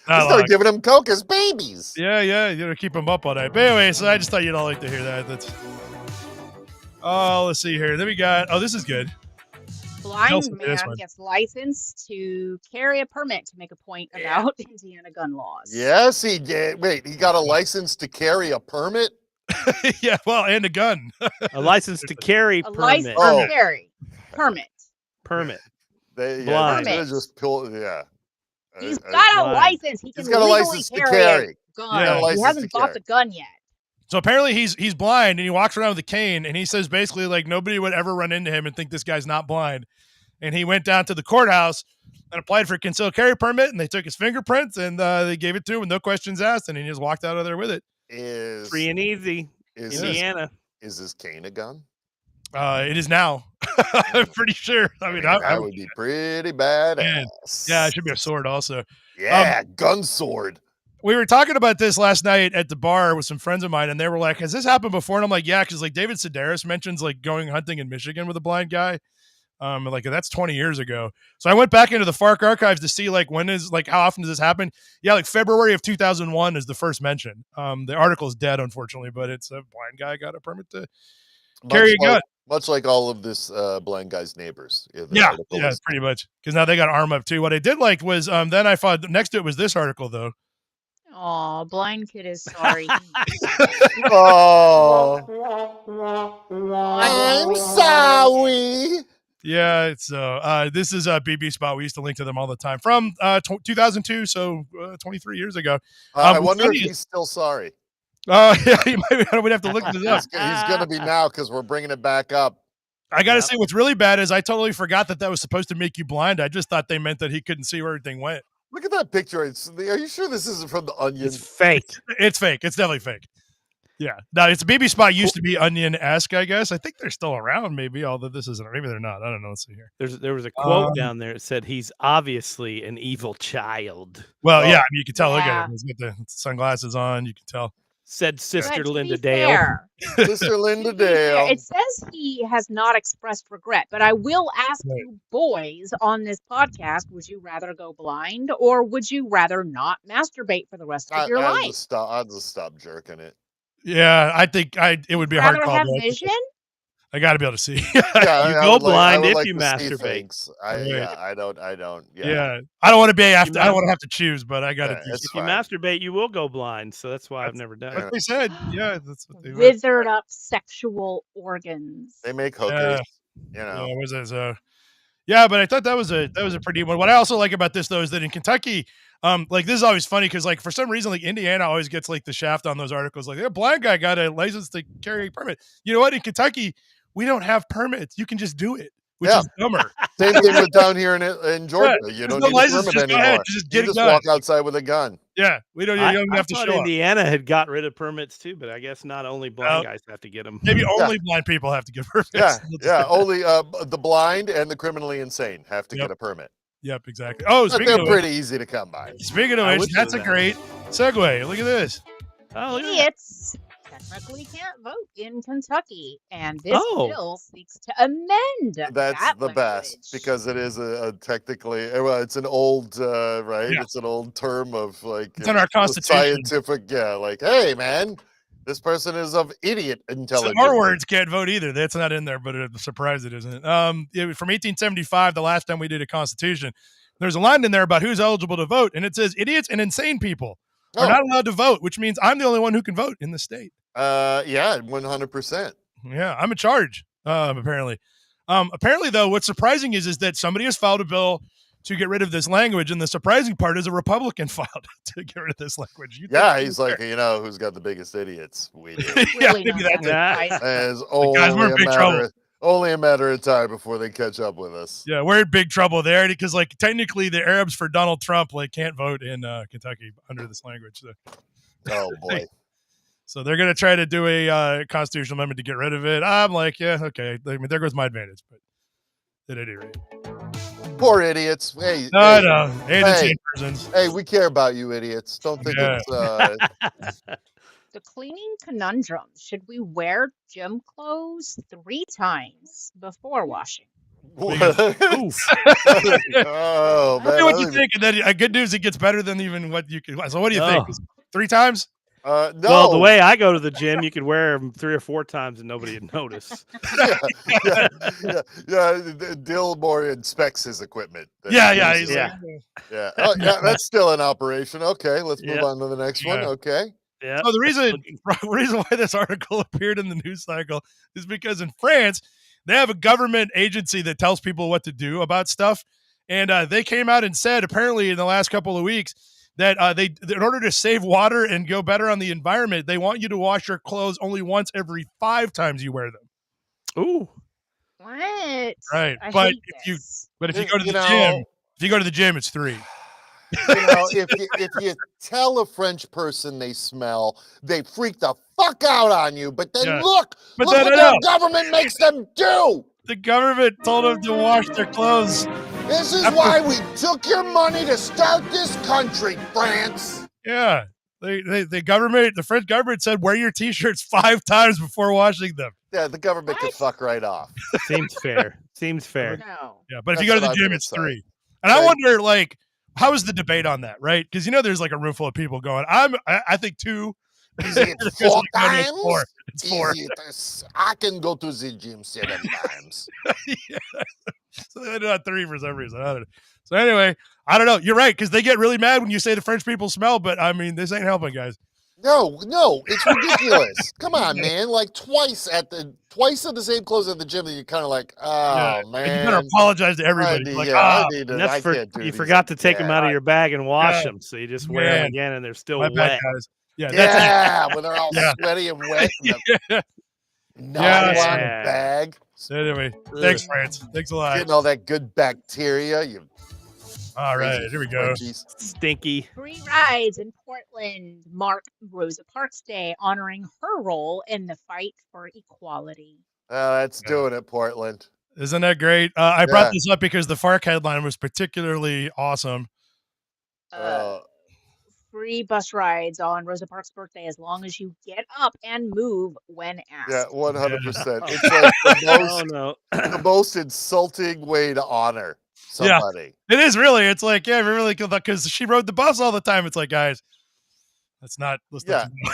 Start giving them coke as babies. Yeah, you gotta keep them up all night. But anyway, so I just thought you'd all like to hear that. Let's see here. Then we got, this is good. Blind man gets licensed to carry a permit to make a point about Indiana gun laws. Yes, he did. Wait, he got a license to carry a permit? Yeah, well, and a gun. A license to carry A permit. license to carry permit. Permit. Blind. Just pull, yeah. He's got a license. He's got a license to carry a gun. Yeah. He hasn't bought the gun yet. So apparently he's blind and he walks around with a cane and he says basically like nobody would ever run into him and think this guy's not blind. And he went down to the courthouse and applied for a concealed carry permit and they took his fingerprints and they gave it to him with no questions asked and he just walked out of there with it. Free and easy. Indiana. Is his cane a gun? It is now. I'm pretty sure. I mean, that would be pretty badass. Yeah, it should be a sword also. Yeah, gun sword. We were talking about this last night at the bar with some friends of mine, and they were like, has this happened before? And I'm like, yeah, because like David Sedaris mentions like going hunting in Michigan with a blind guy. Like that's 20 years ago. So I went back into the Fark archives to see like when is like how often does this happen? Yeah, like February of 2001 is the first mention. The article is dead, unfortunately, but it's a blind guy got a permit to carry a gun. Much like all of this blind guy's neighbors. Yeah, pretty much. Because now they got arm up too. What I did like was then I thought next to it was this article though. Oh, blind kid is sorry. Oh, I'm sorry. Yeah, it's this is a BB Spot. We used to link to them all the time from 2002, so 23 years ago. I wonder if he's still sorry. Yeah, we'd have to look this up. He's going to be now because we're bringing it back up. I got to say, what's really bad is I totally forgot that was supposed to make you blind. I just thought they meant that he couldn't see where everything went. Look at that picture. Are you sure this isn't from the Onion? It's fake. It's fake. It's definitely fake. Yeah. Now, it's BB Spot used to be Onion-esque, I guess. I think they're still around, maybe, although this isn't. Maybe they're not. I don't know. Let's see here. There was a quote down there that said he's obviously an evil child. Well, yeah, I mean, you can tell. Look at him. He's got the sunglasses on. You can tell. Said Sister Linda Dale. Sister Linda Dale. It says he has not expressed regret, but I will ask you boys on this podcast, would you rather go blind or would you rather not masturbate for the rest of your life? I'd just stop jerking it. Yeah, I think it would be a hard call. Have vision? I got to be able to see. Yeah, you go blind if you masturbate. I don't. Yeah, I don't want to be I don't want to have to choose, but I got to. If you masturbate, you will go blind. So that's why I've never done it. Like they said, yeah, that's what they withered up sexual organs. They make hookers, you know. Yeah, was it so? Yeah, but I thought that was a pretty one. What I also like about this though is that in Kentucky, like this is always funny because like for some reason like Indiana always gets like the shaft on those articles. Like a blind guy got a license to carry a permit. You know what? In Kentucky, we don't have permits. You can just do it, which is dumber. Same thing with down here in Georgia. Yeah, you don't need a permit anymore. You just walk outside with a gun. Yeah, we don't. You don't have to show up. Indiana had got rid of permits too, but I guess not only blind guys have to get them. Maybe only blind people have to get permits. Yeah. Only the blind and the criminally insane have to get a permit. Yep, exactly. Oh, they're pretty easy to come by. Speaking of which, that's a great segue. Look at this. Oh, idiots technically can't vote in Kentucky, and this bill seeks to amend. That's the language. best because it is a technically. Well, it's an old right. Yeah. It's an old term of like it's in our Constitution. Scientific, like hey man, this person is of idiot intelligence. So our words can't vote either. That's not in there, but I'm surprised it isn't. From 1875, the last time we did a Constitution, there's a line in there about who's eligible to vote, and it says idiots and insane people are not allowed to vote, which means I'm the only one who can vote in the state. Yeah, 100%. Yeah, I'm in charge. Apparently, though, what's surprising is that somebody has filed a bill to get rid of this language, and the surprising part is a Republican filed to get rid of this language. He's like, who's got the biggest idiots? We do. Really maybe that's it. It's only a matter of time before they catch up with us. Yeah, we're in big trouble there because, like, technically, the Arabs for Donald Trump can't vote in Kentucky under this language. So. Oh boy. So they're going to try to do a constitutional amendment to get rid of it. I'm like, yeah, okay. I mean, there goes my advantage, but at any rate. Poor idiots. Hey, no. Hey, we care about you, idiots. Don't think it's... The cleaning conundrum. Should we wear gym clothes 3 times before washing? Oh, man. What do you think? And then good news, it gets better than even what you can. So what do you think? 3 times? No. Well, the way I go to the gym, you could wear them 3 or 4 times and nobody would notice. Dill more inspects his equipment. Yeah. He's Yeah. yeah. Oh, yeah. That's still in operation. Okay, let's move on to the next one. Yeah. Okay. Yeah. So the reason why this article appeared in the news cycle is because in France, they have a government agency that tells people what to do about stuff. And they came out and said, apparently in the last couple of weeks, that in order to save water and go better on the environment, they want you to wash your clothes only once every 5 times you wear them. Ooh. What? Right. I But hate this. if you go to the gym, it's 3. If you tell a French person they smell, they freak the fuck out on you. But then look what their government makes them do. The government told them to wash their clothes. This is why we took your money to start this country, France. Yeah. The French government said wear your t-shirts 5 times before washing them. Yeah, the government could fuck right off. Seems fair. Seems fair. No. Yeah, but if you go to the gym, it's 3. And I wonder, like, how is the debate on that, right? Because there's like a room full of people going, I think 2. Is it 4 times? It's 4. I can go to the gym 7 times. Yeah. So they do not 3 for some reason. I don't know. So anyway, I don't know. You're right, because they get really mad when you say the French people smell, but I mean, this ain't helping, guys. No, it's ridiculous. Come on, man. Like twice of the same clothes at the gym that you're kind of like, man. And you better apologize to everybody. You forgot to take them out of your bag and wash them, so you just wear them again, and they're still wet. Bad, guys. When they're all sweaty and wet. Nylon bag. Anyway, thanks, France. Thanks a lot. Getting all that good bacteria. All right, here we go. Stinky. Free rides in Portland mark Rosa Parks Day, honoring her role in the fight for equality. Oh, that's doing it, Portland. Isn't that great? I brought this up because the Fark headline was particularly awesome. Free bus rides on Rosa Parks' birthday as long as you get up and move when asked. Yeah, 100%. It's like the most insulting way to honor somebody. Yeah, it is really. It's like, really, because she rode the bus all the time. It's like, guys, let's not. And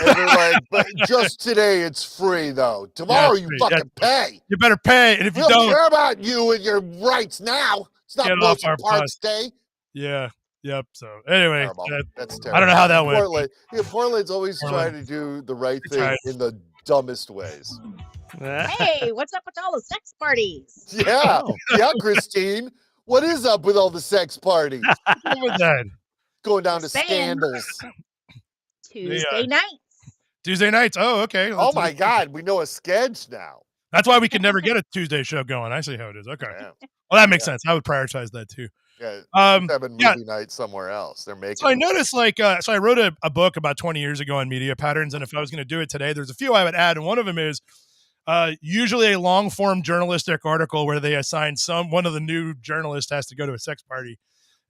they're like, but just today it's free, though. Tomorrow you fucking pay. You better pay. And if you don't care about you and your rights now, it's not Rosa Parks Day. Yeah. Yep. So anyway, that's terrible. I don't know how that went. Portland's always trying to do the right thing in the dumbest ways. Hey, what's up with all the sex parties? Yeah, Christine. What is up with all the sex parties? What was that? Going down to scandals. Tuesday nights. Tuesday nights. Oh, okay. Oh my God, we know a sketch now. That's why we can never get a Tuesday show going. I see how it is. Okay. Yeah. Well, that makes sense. I would prioritize that too. Yeah, having movie night somewhere else. They're making. So I noticed, so I wrote a book about 20 years ago on media patterns, and if I was going to do it today, there's a few I would add, and one of them is usually a long form journalistic article where they assign one of the new journalists has to go to a sex party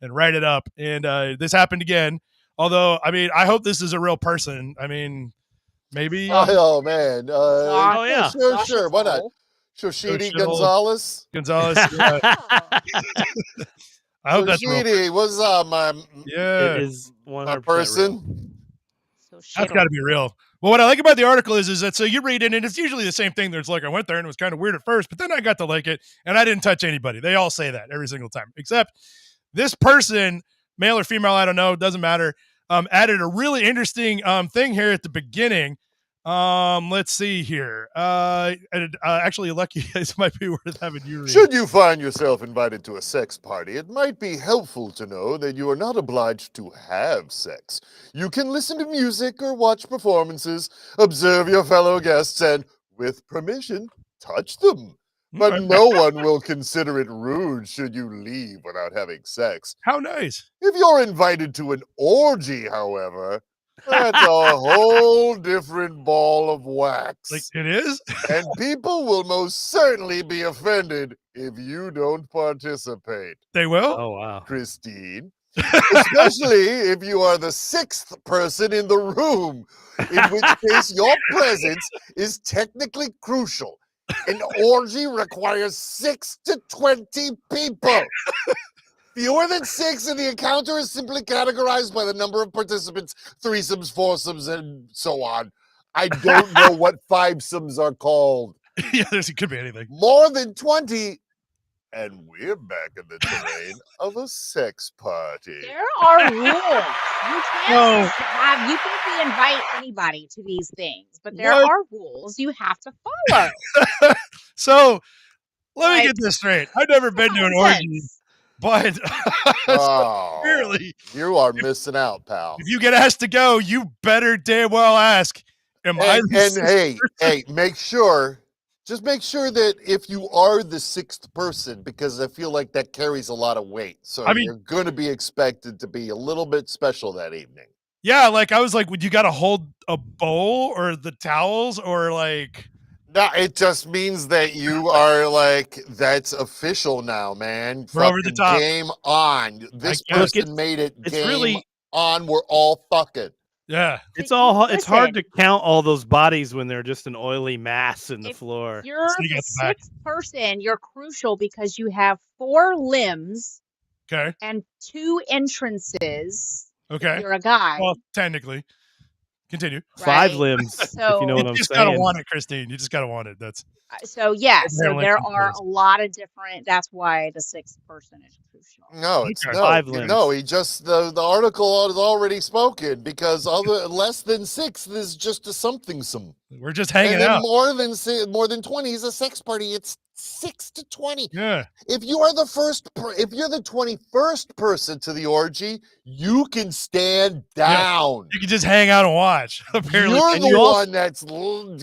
and write it up, and this happened again. Although, I mean, I hope this is a real person. I mean, maybe. Oh man. Yeah. Sure. Why not? Shoshidi Gonzalez. Yeah. I hope that's real. What's up, it is 100% person. That's got to be real. Well, what I like about the article is that so you read it and it's usually the same thing. There's like I went there and it was kind of weird at first, but then I got to like it and I didn't touch anybody. They all say that every single time, except this person, male or female, I don't know, doesn't matter. Added a really interesting thing here at the beginning. Let's see here. Actually, Lucky, this might be worth having you read. Should you find yourself invited to a sex party, it might be helpful to know that you are not obliged to have sex. You can listen to music or watch performances, observe your fellow guests, and, with permission, touch them. But no one will consider it rude should you leave without having sex. How nice. If you're invited to an orgy, however, that's a whole different ball of wax. Like it is? And people will most certainly be offended if you don't participate. They will? Oh, wow. Christine. Especially if you are the 6th person in the room, in which case your presence is technically crucial. An orgy requires 6 to 20 people. Fewer than 6, and the encounter is simply categorized by the number of participants, threesomes, foursomes, and so on. I don't know what fivesomes are called. Yeah, it could be anything. More than 20, and we're back in the terrain of a sex party. There are rules. You can't just have. You can invite anybody to these things, but there are rules you have to follow. So let me get this straight. I've never been to an orgy, but clearly you are missing out, pal. If you get asked to go, you better damn well ask. Hey, make sure. Just make sure that if you are the 6th person, because I feel like that carries a lot of weight. So you're going to be expected to be a little bit special that evening. Yeah, like I was like, would you got to hold a bowl or the towels or like? No, it just means that you are like, that's official now, man. We're over the top. Game on. This person made it game on. We're all fucking. Yeah. It's hard to count all those bodies when they're just an oily mass in the floor. If you're the 6th person, you're crucial because you have 4 limbs. Okay. And 2 entrances. Okay. If you're a guy. Well, technically. Continue. 5 limbs. So if you know what I'm saying. You just gotta want it, Christine. You just gotta want it. That's so there are a lot of different. That's why the 6th person is crucial. No, it's 5 limbs. No, he just the article is already spoken because less than 6 is just a something. We're just hanging and then out. More than 20 is a sex party. It's 6 to 20. Yeah. If you are if you're the 21st person to the orgy, you can stand down. Yeah. You can just hang out and watch. Apparently, you're the one that's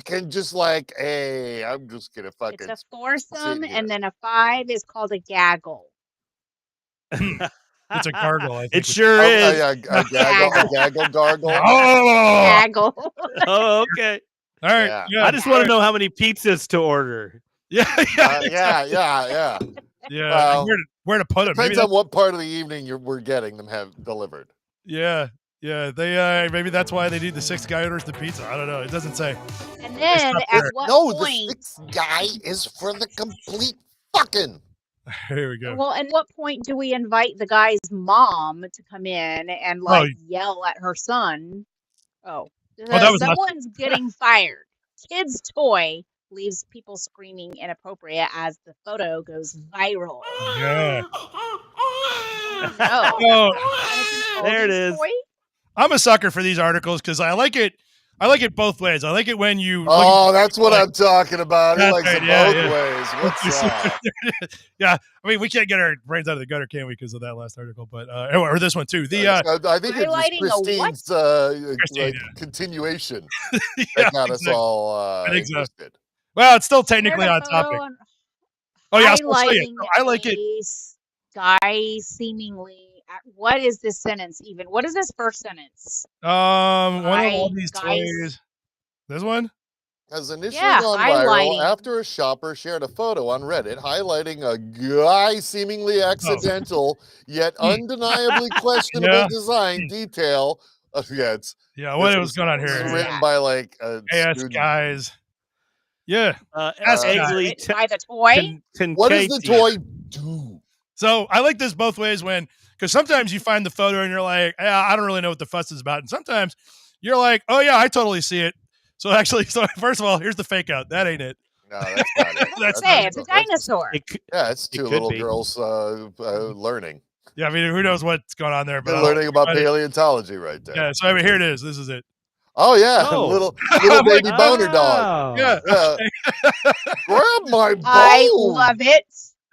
can just like, hey, I'm just gonna fucking. It's a foursome, and then a 5 is called a gaggle. It's a gargle. I think it sure is. A gaggle, gargle. Gaggle. Oh, okay. All right. Yeah. I just want to know how many pizzas to order. Yeah. Yeah. Well, where to put them? Depends on what part of the evening we're getting them have delivered. Yeah. They maybe that's why they need the 6th guy orders the pizza. I don't know. It doesn't say. And then at what point? The 6th guy is for the complete fucking. Here we go. Well, and what point do we invite the guy's mom to come in and yell at her son? Someone's getting fired. Kid's toy leaves people screaming inappropriate as the photo goes viral. Yeah. There it is. Toy? I'm a sucker for these articles because I like it. I like it both ways. I like it when you. That's what I'm talking about. He likes it both ways. What's that? Yeah, I mean, we can't get our brains out of the gutter, can we? Because of that last article, but or this one too. I think it's Christine's continuation that got us all interested. Well, it's still technically on topic. Oh yeah, I like it. Guy seemingly. What is this sentence even? What is this first sentence? One of all these toys. This one? Has initially gone viral after a shopper shared a photo on Reddit highlighting a guy seemingly accidental yet undeniably questionable design detail. What was going on here? This is written by like a student. Guys. Yeah. By the toy. What does the toy do? So I like this both ways because sometimes you find the photo and you're like, I don't really know what the fuss is about. And sometimes you're like, oh yeah, I totally see it. So first of all, here's the fake out. That ain't it. No, that's not it. It's a dinosaur. It's 2 little girls learning. Yeah, I mean, who knows what's going on there? But they're learning about paleontology right there. Yeah, so I mean, here it is. This is it. Oh yeah, little baby boner dog. Yeah. Grab my bone. I love it.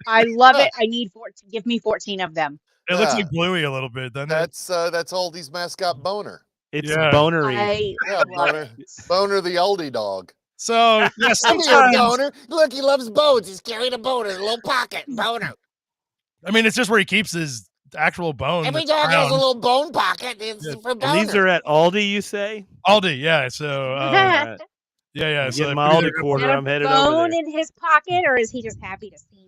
I love it. I need give me 14 of them. It looks like Bluey a little bit, doesn't it? That's Aldi's mascot, Boner. It's bonery. Boner the Aldi dog. So sometimes Boner. Look, he loves bones. He's carrying a boner in a little pocket. Boner. I mean, it's just where he keeps his actual bone. Every dog has a little bone pocket. It's for Boner. And these are at Aldi, you say? Aldi, yeah. So yeah. So my Aldi quarter. I'm headed over there. Bone in his pocket, or is he just happy to see me?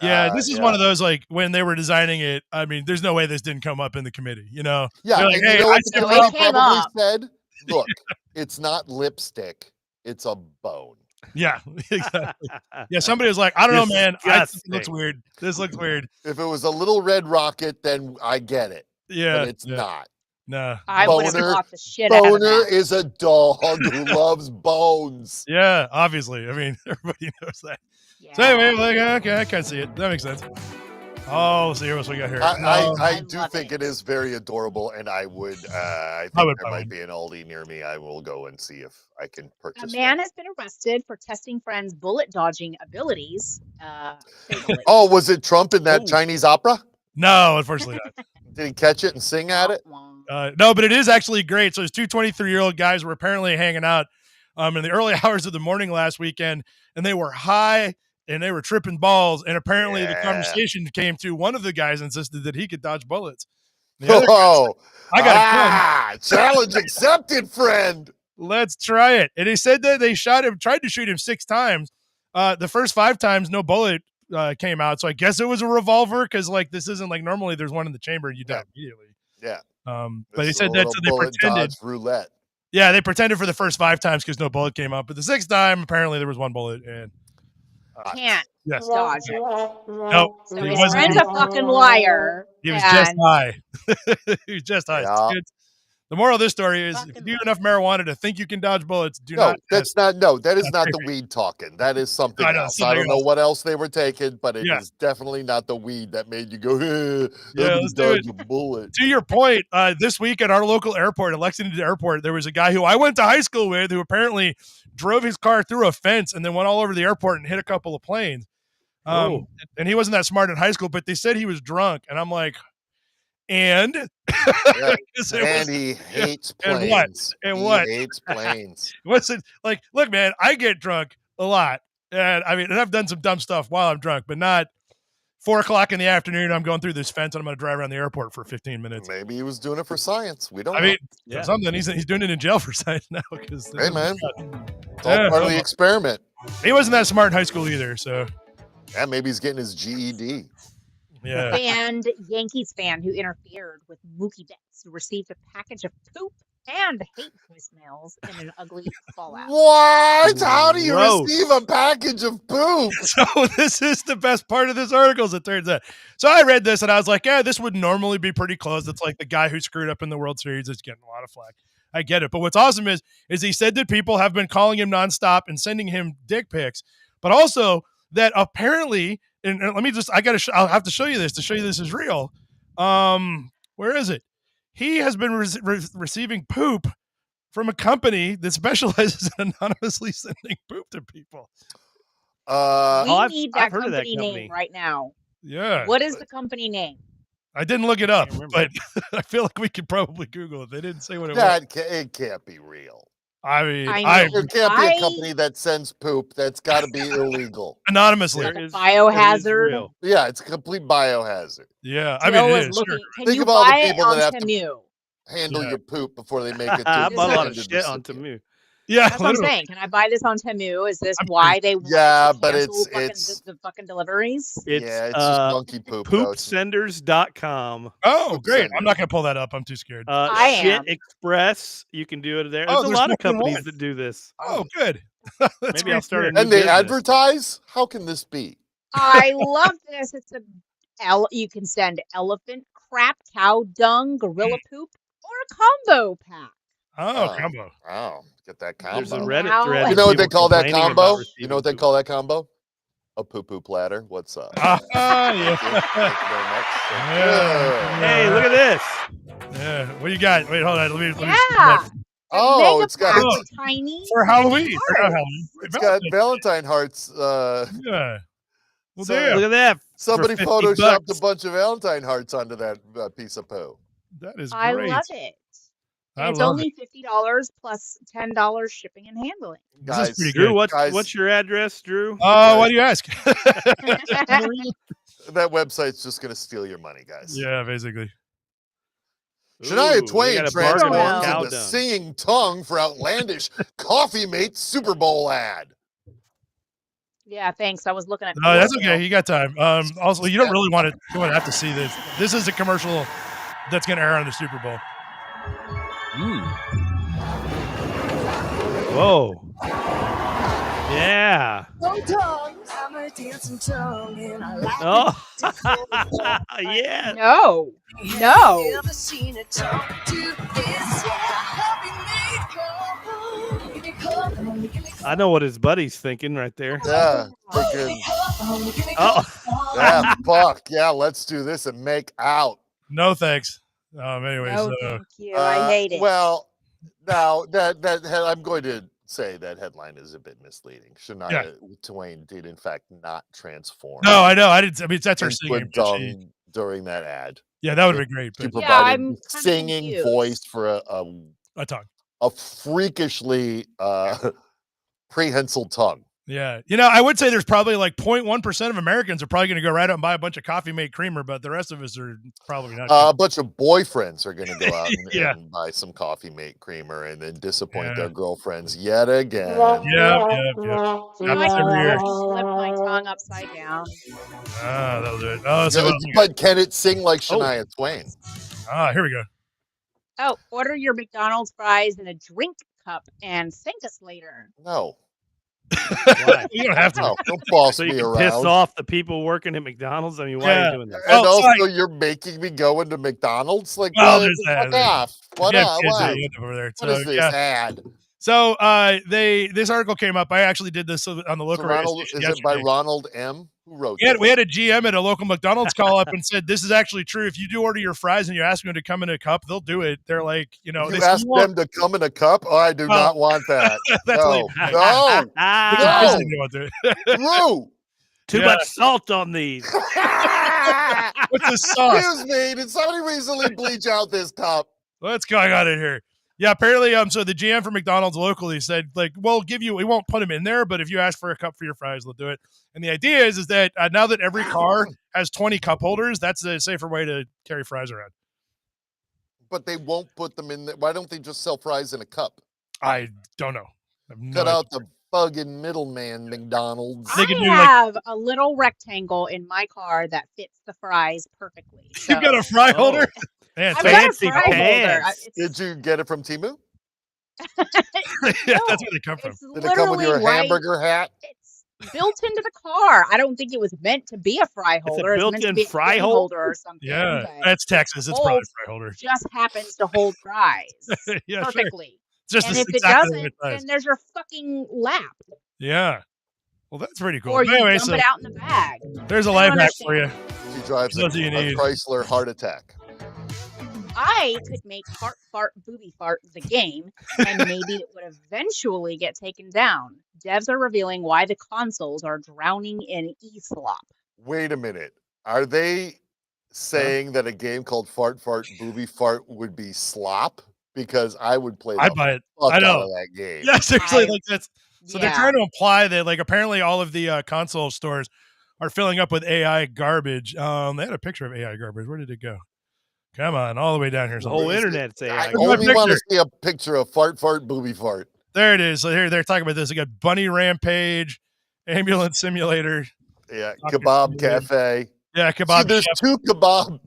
Yeah, this is one of those, like, when they were designing it, I mean, there's no way this didn't come up in the committee, you know? Yeah, like, hey, what the probably said? Look, it's not lipstick, it's a bone. Yeah, exactly. Yeah, somebody was like, I don't know, man. I think it looks Disgusting. weird. This looks weird. If it was a little red rocket, then I get it. Yeah, But it's not. No. I would have bought the shit out of Boner that. is a dog who loves bones. Yeah, obviously. I mean, everybody knows that. Yeah. So anyway, like, okay, I can see it. That makes sense. Oh, let's see what we got here. I do think it is very adorable, and I would. I think there might be an Aldi near me. I will go and see if I can purchase. A man has been arrested for testing friends' bullet dodging abilities. Oh, was it Trump in that Chinese opera? No, unfortunately not. Did he catch it and sing at it? No, but it is actually great. So, these two 23-year-old guys were apparently hanging out in the early hours of the morning last weekend, and they were high and they were tripping balls. And apparently, the conversation came to one of the guys insisted that he could dodge bullets. Oh, I got it. Challenge accepted, friend. Let's try it. And he said that they tried to shoot him 6 times. The first 5 times, no bullet came out. So I guess it was a revolver because, like, this isn't like normally there's one in the chamber and you die immediately. Yeah. But he said that so they pretended. Roulette. Yeah, they pretended for the first 5 times because no bullet came out. But the 6th time, apparently there was 1 bullet. And can't dodge it. Nope. So his friend's a fucking liar. He was just high. He was just high. Yeah. The moral of this story is if you do enough marijuana to think you can dodge bullets, that is not the weed talking. That is something else. I don't know what else they were taking, but it is definitely not the weed that made you go, let's dodge a bullet. To your point, this week at our local airport, at Lexington Airport, there was a guy who I went to high school with who apparently drove his car through a fence and then went all over the airport and hit a couple of planes. And he wasn't that smart in high school, but they said he was drunk. And I'm like, and he hates planes. And what? He hates planes. What's it like? Look, man, I get drunk a lot, and I mean, and I've done some dumb stuff while I'm drunk, but not 4:00 in the afternoon. I'm going through this fence, and I'm going to drive around the airport for 15 minutes. Maybe he was doing it for science. We don't. I mean, something he's doing it in jail for science now because hey, man, it's all part of the experiment. He wasn't that smart in high school either, so yeah, maybe he's getting his GED. Yeah. Banned Yankees fan who interfered with Mookie Betts, who received a package of poop and hate voicemails in an ugly fallout. What? How do you receive a package of poop? So this is the best part of this article, as it turns out. So I read this and I was like, yeah, this would normally be pretty close. It's like the guy who screwed up in the World Series is getting a lot of flack. I get it. But what's awesome is he said that people have been calling him nonstop and sending him dick pics, but also that apparently, and let me just, I'll have to show you this to show you this is real. Where is it? He has been receiving poop from a company that specializes in anonymously sending poop to people. We need that company name right now. Yeah. What is the company name? I didn't look it up, but I feel like we could probably Google it. They didn't say what it was. It can't be real. I mean, there can't be a company that sends poop. That's got to be illegal. Anonymously. Biohazard. Yeah, it's a complete biohazard. Yeah, I mean, it is. Sure. Think of all the people that have to handle your poop before they make it to I bought a lot of shit on Temu. Yeah, that's what I'm saying. Can I buy this on Temu? Is this why they but it's the fucking deliveries? It's just monkey poop. Poopsenders.com. Oh, great. I'm not going to pull that up. I'm too scared. Shit Express. You can do it there. There's a lot of companies that do this. Oh, good. Maybe I'll start a new And they business. advertise? How can this be? I love this. It's you can send elephant crap, cow dung, gorilla poop, or a combo pack. Oh, combo. Oh, get that combo. There's a Reddit thread. You know what they call that combo? You know what they call that combo? A poo-poo platter. What's up? Yeah. Thank you very much. Yeah. Hey, look at this. Yeah. What do you got? Wait, hold on. Let me oh, it's got tiny for Halloween. It's got Valentine hearts. Yeah. Well, look at that. Somebody photoshopped a bunch of Valentine hearts onto that piece of poo. That is great. I love it. It's only $50 plus $10 shipping and handling. Guys, Drew, what's your address, Drew? Why do you ask? That website's just going to steal your money, guys. Yeah, basically. Shania Twain transforms cow into dung. singing tongue for outlandish Coffee Mate Super Bowl ad. Yeah, thanks. I was looking at. No, that's okay. You got time. Also, you don't really want to. You want to have to see this. This is a commercial that's going to air on the Super Bowl. Whoa. Yeah. Oh, yeah. No. I know what his buddy's thinking right there. Yeah, thinking, Oh, yeah, fuck, yeah, let's do this and make out. No thanks. Anyways, No, thank you. I hate it. Well, now that I'm going to say that headline is a bit misleading. Shania Twain did in fact not transform. No, I know. I didn't. I mean, that's her singing during that ad. Yeah, that would be great. She provided singing voice for a tongue, a freakishly prehensile tongue. Yeah, I would say there's probably like 0.1% of Americans are probably going to go right out and buy a bunch of Coffee Mate creamer, but the rest of us are probably not. A bunch of boyfriends are going to go out and buy some Coffee Mate creamer and then disappoint their girlfriends yet again. Yeah. I can flip my tongue upside down. That'll do it. Oh, but can it sing like Shania Twain? Here we go. Oh, order your McDonald's fries in a drink cup and thank us later. No. You don't have to. No, don't boss so me you can around. Piss off the people working at McDonald's. I mean, why are you doing that? And also, you're making me go into McDonald's. Like, fuck off. What is this ad? So, this article came up. I actually did this on the local radio station yesterday. Is it by Ronald M? Who wrote it? We had a GM at a local McDonald's call up and said, "This is actually true. If you do order your fries and you ask them to come in a cup, they'll do it." They're like, you ask them to come in a cup. Oh, I do not want that. That's no. Too much salt on these. What's this sauce? Excuse me. Did somebody recently bleach out this cup? What's going on in here? Yeah, apparently, so the GM for McDonald's locally said, like, we'll give you, we won't put them in there, but if you ask for a cup for your fries, they'll do it. And the idea is that now that every car has 20 cup holders, that's a safer way to carry fries around. But they won't put them in there. Why don't they just sell fries in a cup? I don't know. Cut out the fucking middleman, McDonald's. I have a little rectangle in my car that fits the fries perfectly. So. You got a fry holder? Man, fancy pants. Did you get it from Temu? Yeah, that's where they come from. Did it come with your hamburger hat? It's built into the car. I don't think it was meant to be a fry holder. It's a built-in fry holder or something. Yeah, that's Texas. It's probably a fry holder. Just happens to hold fries perfectly. Sure. And if it doesn't, then there's your fucking lap. Yeah. Well, that's pretty cool. Or you dump it out in the bag. There's a life hack for you. She drives a Chrysler Heart Attack. I could make Heart Fart Booby Fart the game, and maybe it would eventually get taken down. Devs are revealing why the consoles are drowning in e-slop. Wait a minute. Are they saying that a game called Fart Fart Booby Fart would be slop? Because I would play I'd buy it. I know. Out of that game. Yeah, seriously. They're trying to imply that, like, apparently all of the console stores are filling up with AI garbage. They had a picture of AI garbage. Where did it go? Come on, all the way down here. The whole internet's AI. I only want to see a picture of Fart Fart Booby Fart. There it is. So here they're talking about this. They got Bunny Rampage, Ambulance Simulator. Yeah, Kebab Cafe. Yeah, Kebab. See, there's two kebab games.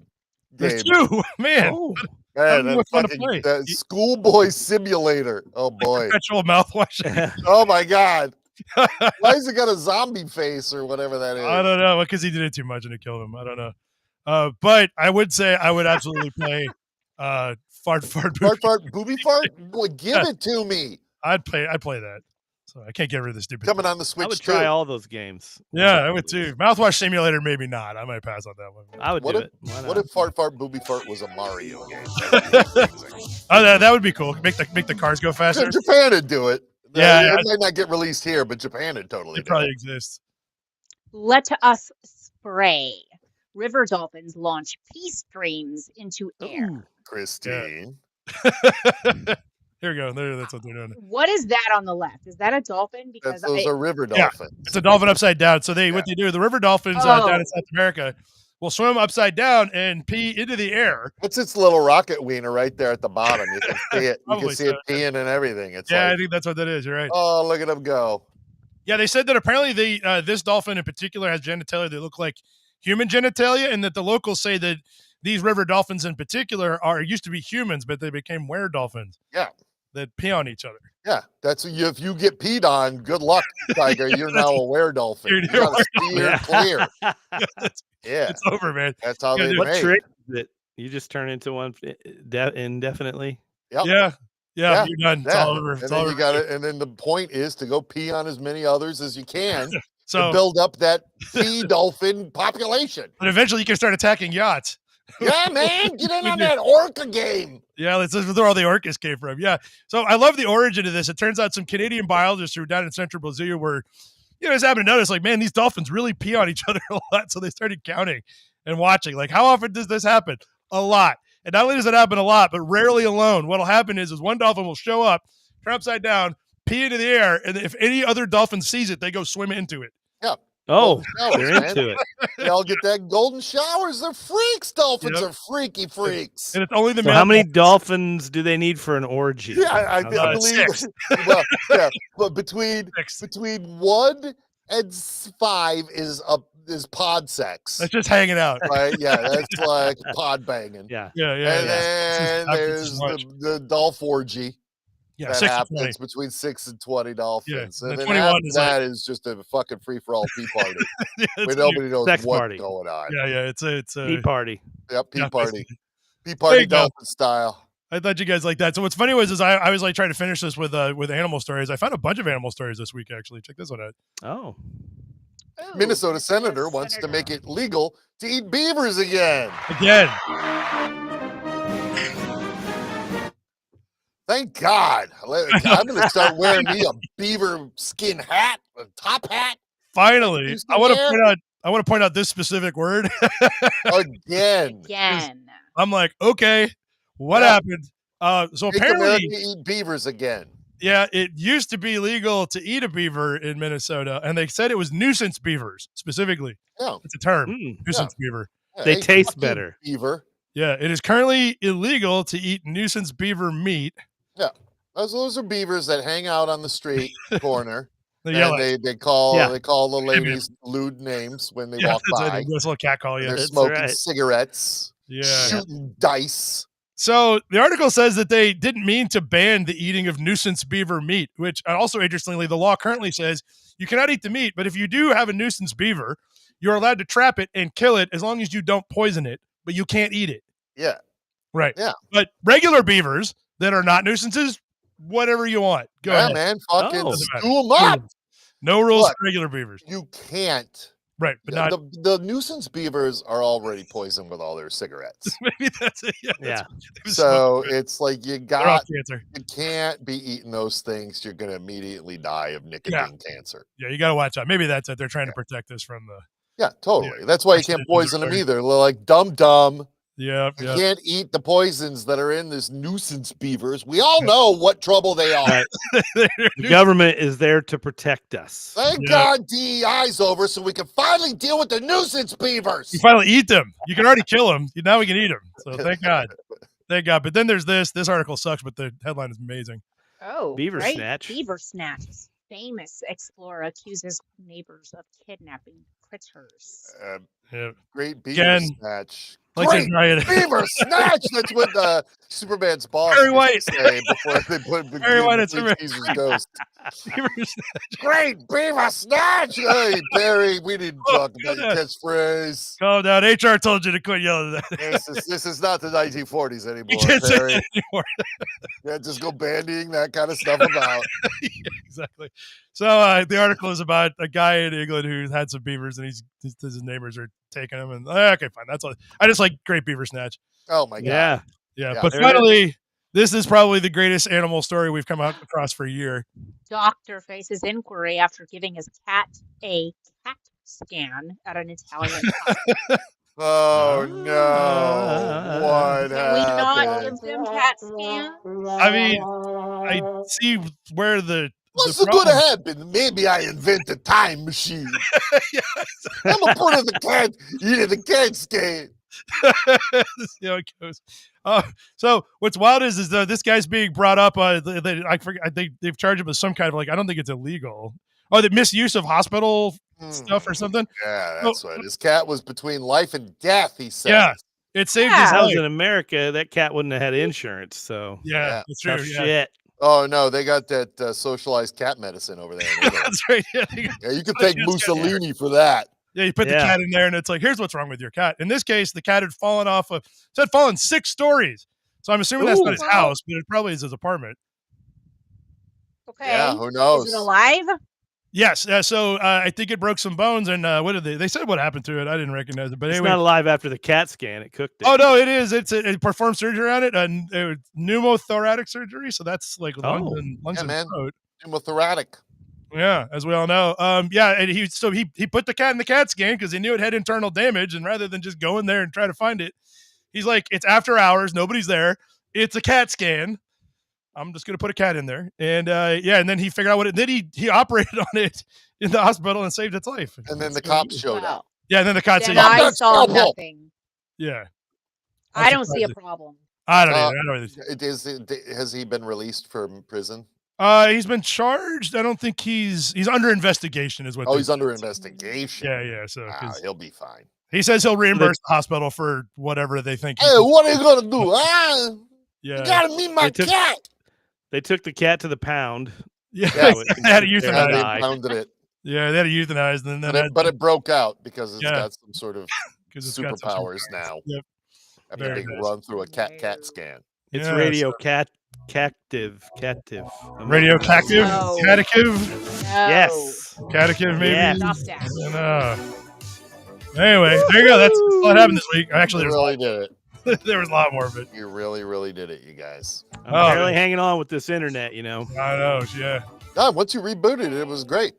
There's two, man. Oh. Man, that Schoolboy Simulator. Oh boy. Perpetual mouthwash. Oh my God. Why has it got a zombie face or whatever that is? I don't know. Because he did it too much and it killed him. I don't know. But I would say I would absolutely play Fart Booby Fart. Boy, give it to me. I'd play that. So I can't get rid of this stupid. Coming on the Switch. I would try all those games. Yeah, I would too. Mouthwash Simulator, maybe not. I might pass on that one. I would do it. What if Fart Booby Fart was a Mario game? That would be cool. Make the cars go faster. Japan would do it. Yeah, it might not get released here, but Japan would totally. It probably exists. Let us spray. River dolphins launch peace streams into air. Christine. Yeah. Here we go. That's what they're doing. What is that on the left? Is that a dolphin? Because those are river dolphins. It's a dolphin upside down. So what they do, the river dolphins down in South America will swim upside down and pee into the air. It's its little rocket wiener right there at the bottom. You can see it. You can see it peeing and everything. It's I think that's what that is. You're right. Oh, look at them go. Yeah, they said that apparently this dolphin in particular has genitalia that look like human genitalia, and that the locals say that these river dolphins in particular used to be humans, but they became were dolphins. Yeah. that pee on each other. Yeah, that's if you get peed on, good luck, tiger. You're now a were-dolphin. You gotta steer clear. Yeah, it's over, man. That's how they What made. trick is it? You just turn into one indefinitely. Yep. Yeah. Yeah, you're done. It's yeah. all over. And It's then all you over. got it. And then the point is to go pee on as many others as you can So to build up that pee dolphin population. But eventually you can start attacking yachts. Yeah, man, get in on that orca game. Yeah, that's where all the orcas came from. Yeah. So I love the origin of this. It turns out some Canadian biologists who were down in central Brazil were, just happened to notice, like, man, these dolphins really pee on each other a lot. So they started counting and watching, like, how often does this happen? A lot. And not only does it happen a lot, but rarely alone. What'll happen is one dolphin will show up, turn upside down, pee into the air, and if any other dolphin sees it, they go swim into it. Yeah. Oh, they're into it. They all get that golden showers. They're freaks. Dolphins are freaky freaks. And it's only the So how many dolphins do they need for an orgy? Yeah, I believe. 6. Well, yeah, but between 1 and 5 is pod sex. That's just hanging out. Right? Yeah, that's like pod banging. Yeah. And then there's the dolph orgy. Yeah, that happens between 6 and 20 dolphins. Yeah, and then 21 after is that is just a fucking free-for-all pee party. Where nobody knows sex what's party. going on. Yeah, it's a pee party. Yep, pee Yeah, party. Pee There party you go. dolphin style. I thought you guys liked that. So what's funny was I was like trying to finish this with animal stories. I found a bunch of animal stories this week, actually. Check this one out. Oh. Minnesota senator wants to make it legal to eat beavers again. Thank God. I'm going to start wearing me a beaver skin hat, a top hat. Finally, I want to point out this specific word. Again. I'm like, okay, what happened? So Make apparently America eat beavers again. Yeah, it used to be legal to eat a beaver in Minnesota, and they said it was nuisance beavers specifically. Yeah. It's a term, nuisance beaver. Yeah, They taste better. Beaver. Yeah, it is currently illegal to eat nuisance beaver meat. Yeah, those are beavers that hang out on the street corner. They yell they call the ladies lewd names when they walk by. This little cat call, They're smoking cigarettes. Yeah, shooting dice. So the article says that they didn't mean to ban the eating of nuisance beaver meat, which also interestingly, the law currently says you cannot eat the meat, but if you do have a nuisance beaver, you're allowed to trap it and kill it as long as you don't poison it, but you can't eat it. Yeah. Right. Yeah. But regular beavers that are not nuisances, whatever you want. Go ahead. Man. Fucking stew them up. No rules for regular beavers. You can't. Right. But not the nuisance beavers are already poisoned with all their cigarettes. Maybe that's it. Yeah. So it's like you cancer. You can't be eating those things. You're going to immediately die of nicotine cancer. Yeah. You got to watch out. Maybe that's it. They're trying to protect us from the. Yeah, totally. That's why you can't poison them either. They're like dumb. Yeah. You can't eat the poisons that are in this nuisance beavers. We all know what trouble they are. The government is there to protect us. Thank God DEI's over so we can finally deal with the nuisance beavers. You finally eat them. You can already kill them. Now we can eat them. So thank God. Thank God. But then there's this. This article sucks, but the headline is amazing. Oh, Beaver right. snatch. Beaver snatch. Famous explorer accuses neighbors of kidnapping critters. Great beaver snatch. Great beaver snatch. That's what Superman's boss Barry White say before they put Barry White Jesus Ghost. Great beaver snatch. Hey Barry, we didn't talk about your catchphrase. Calm down. HR told you to quit yelling at that. This is not the 1940s anymore. You can't say Barry. that anymore. Yeah, just go bandying that kind of stuff about. Yeah, exactly. So the article is about a guy in England who had some beavers, and his neighbors are taking him. And okay, fine. That's all. I just like great beaver snatch. Oh my God. Yeah. But finally, this is probably the greatest animal story we've come across for a year. Doctor faces inquiry after giving his cat a CAT scan at an Italian hospital. Oh no! What Can we not happened? give them CAT scans? I mean, I see where What's going to happen? Maybe I invent a time machine. I'm gonna put in the cat. Yeah, the cat scan. See how it goes. So what's wild is this guy's being brought up. I forget. They've charged him with some kind of I don't think it's illegal. Oh, the misuse of hospital stuff or something. Yeah, that's right. His cat was between life and death. He said. Yeah, it saved his That was life. in America. That cat wouldn't have had insurance. So yeah, that's true. tough shit. Oh no, they got that socialized cat medicine over there. That's right. Yeah, You can thank Mussolini for that. Yeah, you put the cat in there, and it's like, here's what's wrong with your cat. In this case, the cat had fallen fallen 6 stories. So I'm assuming that's not his house, but it probably is his apartment. Okay. Yeah, who knows? Is it alive? Yes. So I think it broke some bones, and what did they said what happened to it? I didn't recognize it, but it's anyway, not alive after the CAT scan. It cooked it. Oh no, it is. It performed surgery on it, pneumothoracic surgery. So that's like lungs and throat. Pneumothoracic. Yeah, as we all know. And he put the cat in the CAT scan because he knew it had internal damage, and rather than just go in there and try to find it, he's like, it's after hours, nobody's there. It's a CAT scan. I'm just gonna put a cat in there, and and then he figured out what it. Then he operated on it in the hospital and saved its life. And then the cops showed up. Yeah, and then the cops said, I saw nothing. Yeah, I don't see a problem. I don't either. Has he been released from prison? He's been charged. I don't think he's under investigation. Is what? Oh, he's under investigation. Yeah. So he'll be fine. He says he'll reimburse the hospital for whatever they think. Hey, what are you gonna do? Yeah, you gotta meet my cat. They took the cat to the pound. Yeah, they had to euthanize. They pounded it. Yeah, they had to euthanize, and then but it broke out because it's got some sort of superpowers now. Yep. After being run through a cat scan. It's radio cactive. Radio cactive? No. Catative? No. Yes. Catative, maybe? Yeah. Stop that. Anyway, there you go. That's what happened this week. Actually, You really did it. There was a lot more of it. You really, really did it, you guys. I'm barely hanging on with this internet, I know, yeah. God, once you rebooted it, it was great.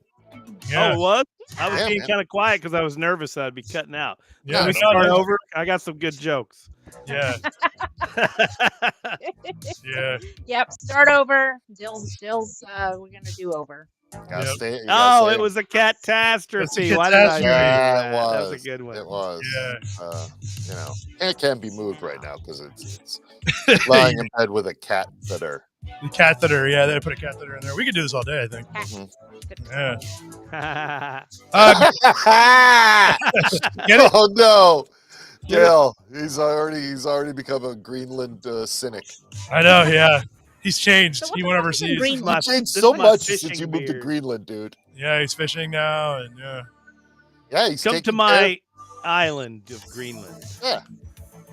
Yeah. Oh, it was? I was being kind of quiet because I was nervous I'd be cutting out. Yeah, we start over. I got some good jokes. Yeah. Yeah. Yep. Start over. Dill's. We're gonna do over. It was a catastrophe. Why did I do that? That was a good one. It was. Yeah. It can't be moved right now because it's lying in bed with a catheter. The catheter, yeah, they put a catheter in there. We could do this all day, I think. Yeah. Get it? Oh no, Dale! He's already become a Greenland cynic. I know, yeah. He's changed. So he went overseas. He changed so much since you moved to Greenland, dude. Yeah, he's fishing now, and yeah, he's come to my island of Greenland. Yeah,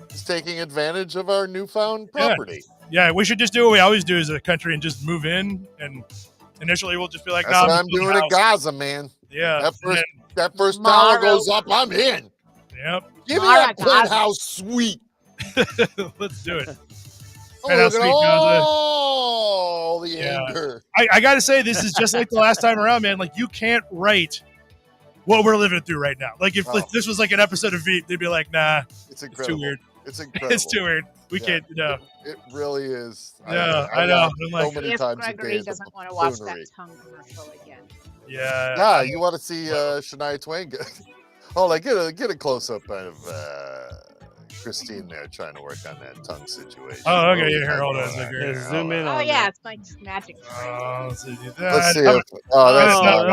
he's taking advantage of our newfound property. Yeah, we should just do what we always do as a country and just move in. And initially, we'll just be like, "That's what I'm doing at Gaza, man." Yeah, that first tower goes up, I'm in. Yep. Give me that penthouse suite. Let's do it. Look at all the anger. I got to say, this is just like the last time around, man. Like, you can't write what we're living through right now. Like, if this was like an episode of Veep, they'd be like, nah, it's too weird. It's incredible. It's too weird. We can't, It really is. Yeah, I know. So many if times Gregory doesn't want to watch that tongue commercial again. Yeah. Yeah, you want to see Shania Twain? Get a close up of Christine there trying to work on that tongue situation. Oh, okay. Yeah, hold on. Zoom in. Oh yeah, it's my magic. Let's see. That's not. That's not.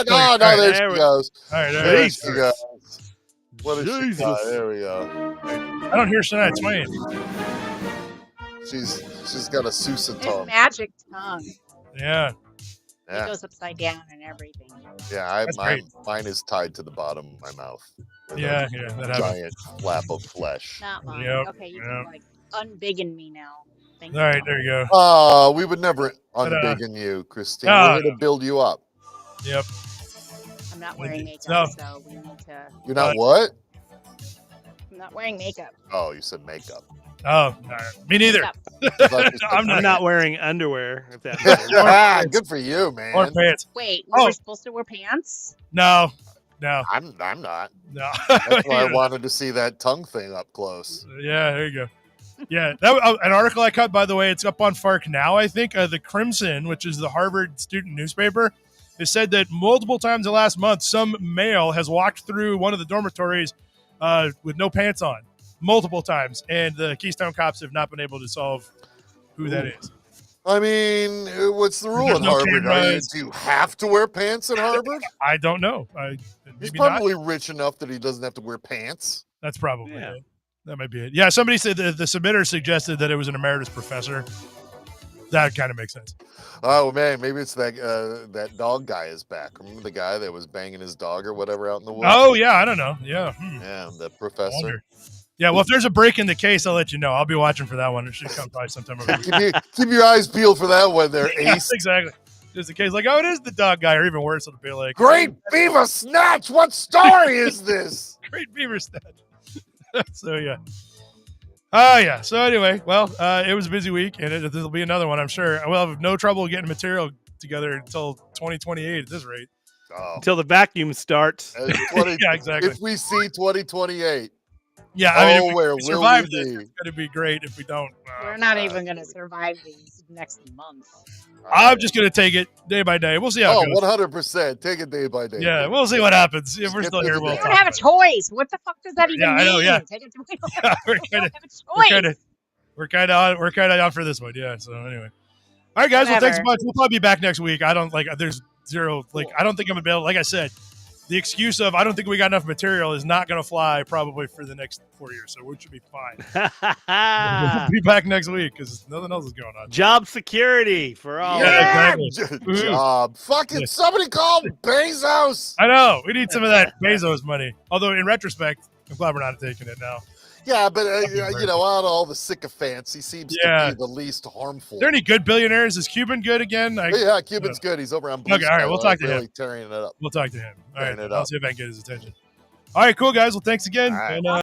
Oh no, there she goes. All right, there she goes. What is she got? There we go. I don't hear Shania Twain. She's got a Sousa tongue. Magic tongue. Yeah. It goes upside down and everything. Yeah, mine is tied to the bottom of my mouth. Yeah, that giant flap of flesh. Not mine. Yep, Okay, you can like unbiggen me now. Thank you. All right, there you go. Oh, we would never unbiggen you, Christine. We're going to build you up. Yep. I'm not wearing makeup, so we need to. You're not what? I'm not wearing makeup. Oh, you said makeup. Oh, me neither. I'm not wearing underwear. If that good for you, man. Or pants. Wait, we were supposed to wear pants? No. I'm not. No. That's why I wanted to see that tongue thing up close. Yeah, there you go. Yeah, an article I cut, by the way, it's up on Fark now, I think. The Crimson, which is the Harvard student newspaper, has said that multiple times in the last month, some male has walked through one of the dormitories with no pants on. Multiple times, and the Keystone cops have not been able to solve who that is. I mean, what's the rule in Harvard? Do you have to wear pants at Harvard? I don't know. He's probably rich enough that he doesn't have to wear pants. That's probably it. That might be it. Yeah, somebody said the submitter suggested that it was an emeritus professor. That kind of makes sense. Oh man, maybe it's that dog guy is back. Remember the guy that was banging his dog or whatever out in the woods? Oh yeah, I don't know. Yeah. Yeah, the professor. Yeah, well, if there's a break in the case, I'll let you know. I'll be watching for that one. It should come by sometime over keep your eyes peeled for that one there, yeah, Ace. exactly. Just in case, like, oh, it is the dog guy, or even worse, it'll be like, Great Beaver Snatch! What story is this? Great Beaver Snatch. So, yeah. Oh, yeah. So, anyway, well, it was a busy week, and there'll be another one, I'm sure. We'll have no trouble getting material together until 2028 at this rate. Oh. Until the vacuum starts. Yeah, exactly. If we see 2028. Yeah, I mean, if where we survive will we this, be? it's going to be great. If we don't, We're not even going to survive these next month. I'm just going to take it day by day. We'll see how it goes. 100%. Take it day by day. Yeah, we'll see what happens. If we're still here, we don't have a choice. What the fuck does that even mean? I know, yeah. Take it, we Yeah, don't have a choice. We're kind of on for this one. Yeah. So anyway, all right, guys. Well, thanks so much. We'll probably be back next week. I don't there's zero. I don't think I'm gonna be able. Like I said, the excuse of I don't think we got enough material is not gonna fly probably for the next 4 years. So we should be fine. We'll be back next week because nothing else is going on. Job security for all. Yeah, exactly. Job. Fucking somebody call Bezos. I know. We need some of that Bezos money. Although in retrospect, I'm glad we're not taking it now. Yeah, but out of all the sycophants, he seems to be the least harmful. Are there any good billionaires? Is Cuban good again? Yeah, Cuban's good. He's over on Blue Okay, all right. We'll talk to him. Tearing it up. We'll talk to him. All right. Tearing it I'll up. see if I can get his attention. All right, cool, guys. Well, thanks again. All right. And,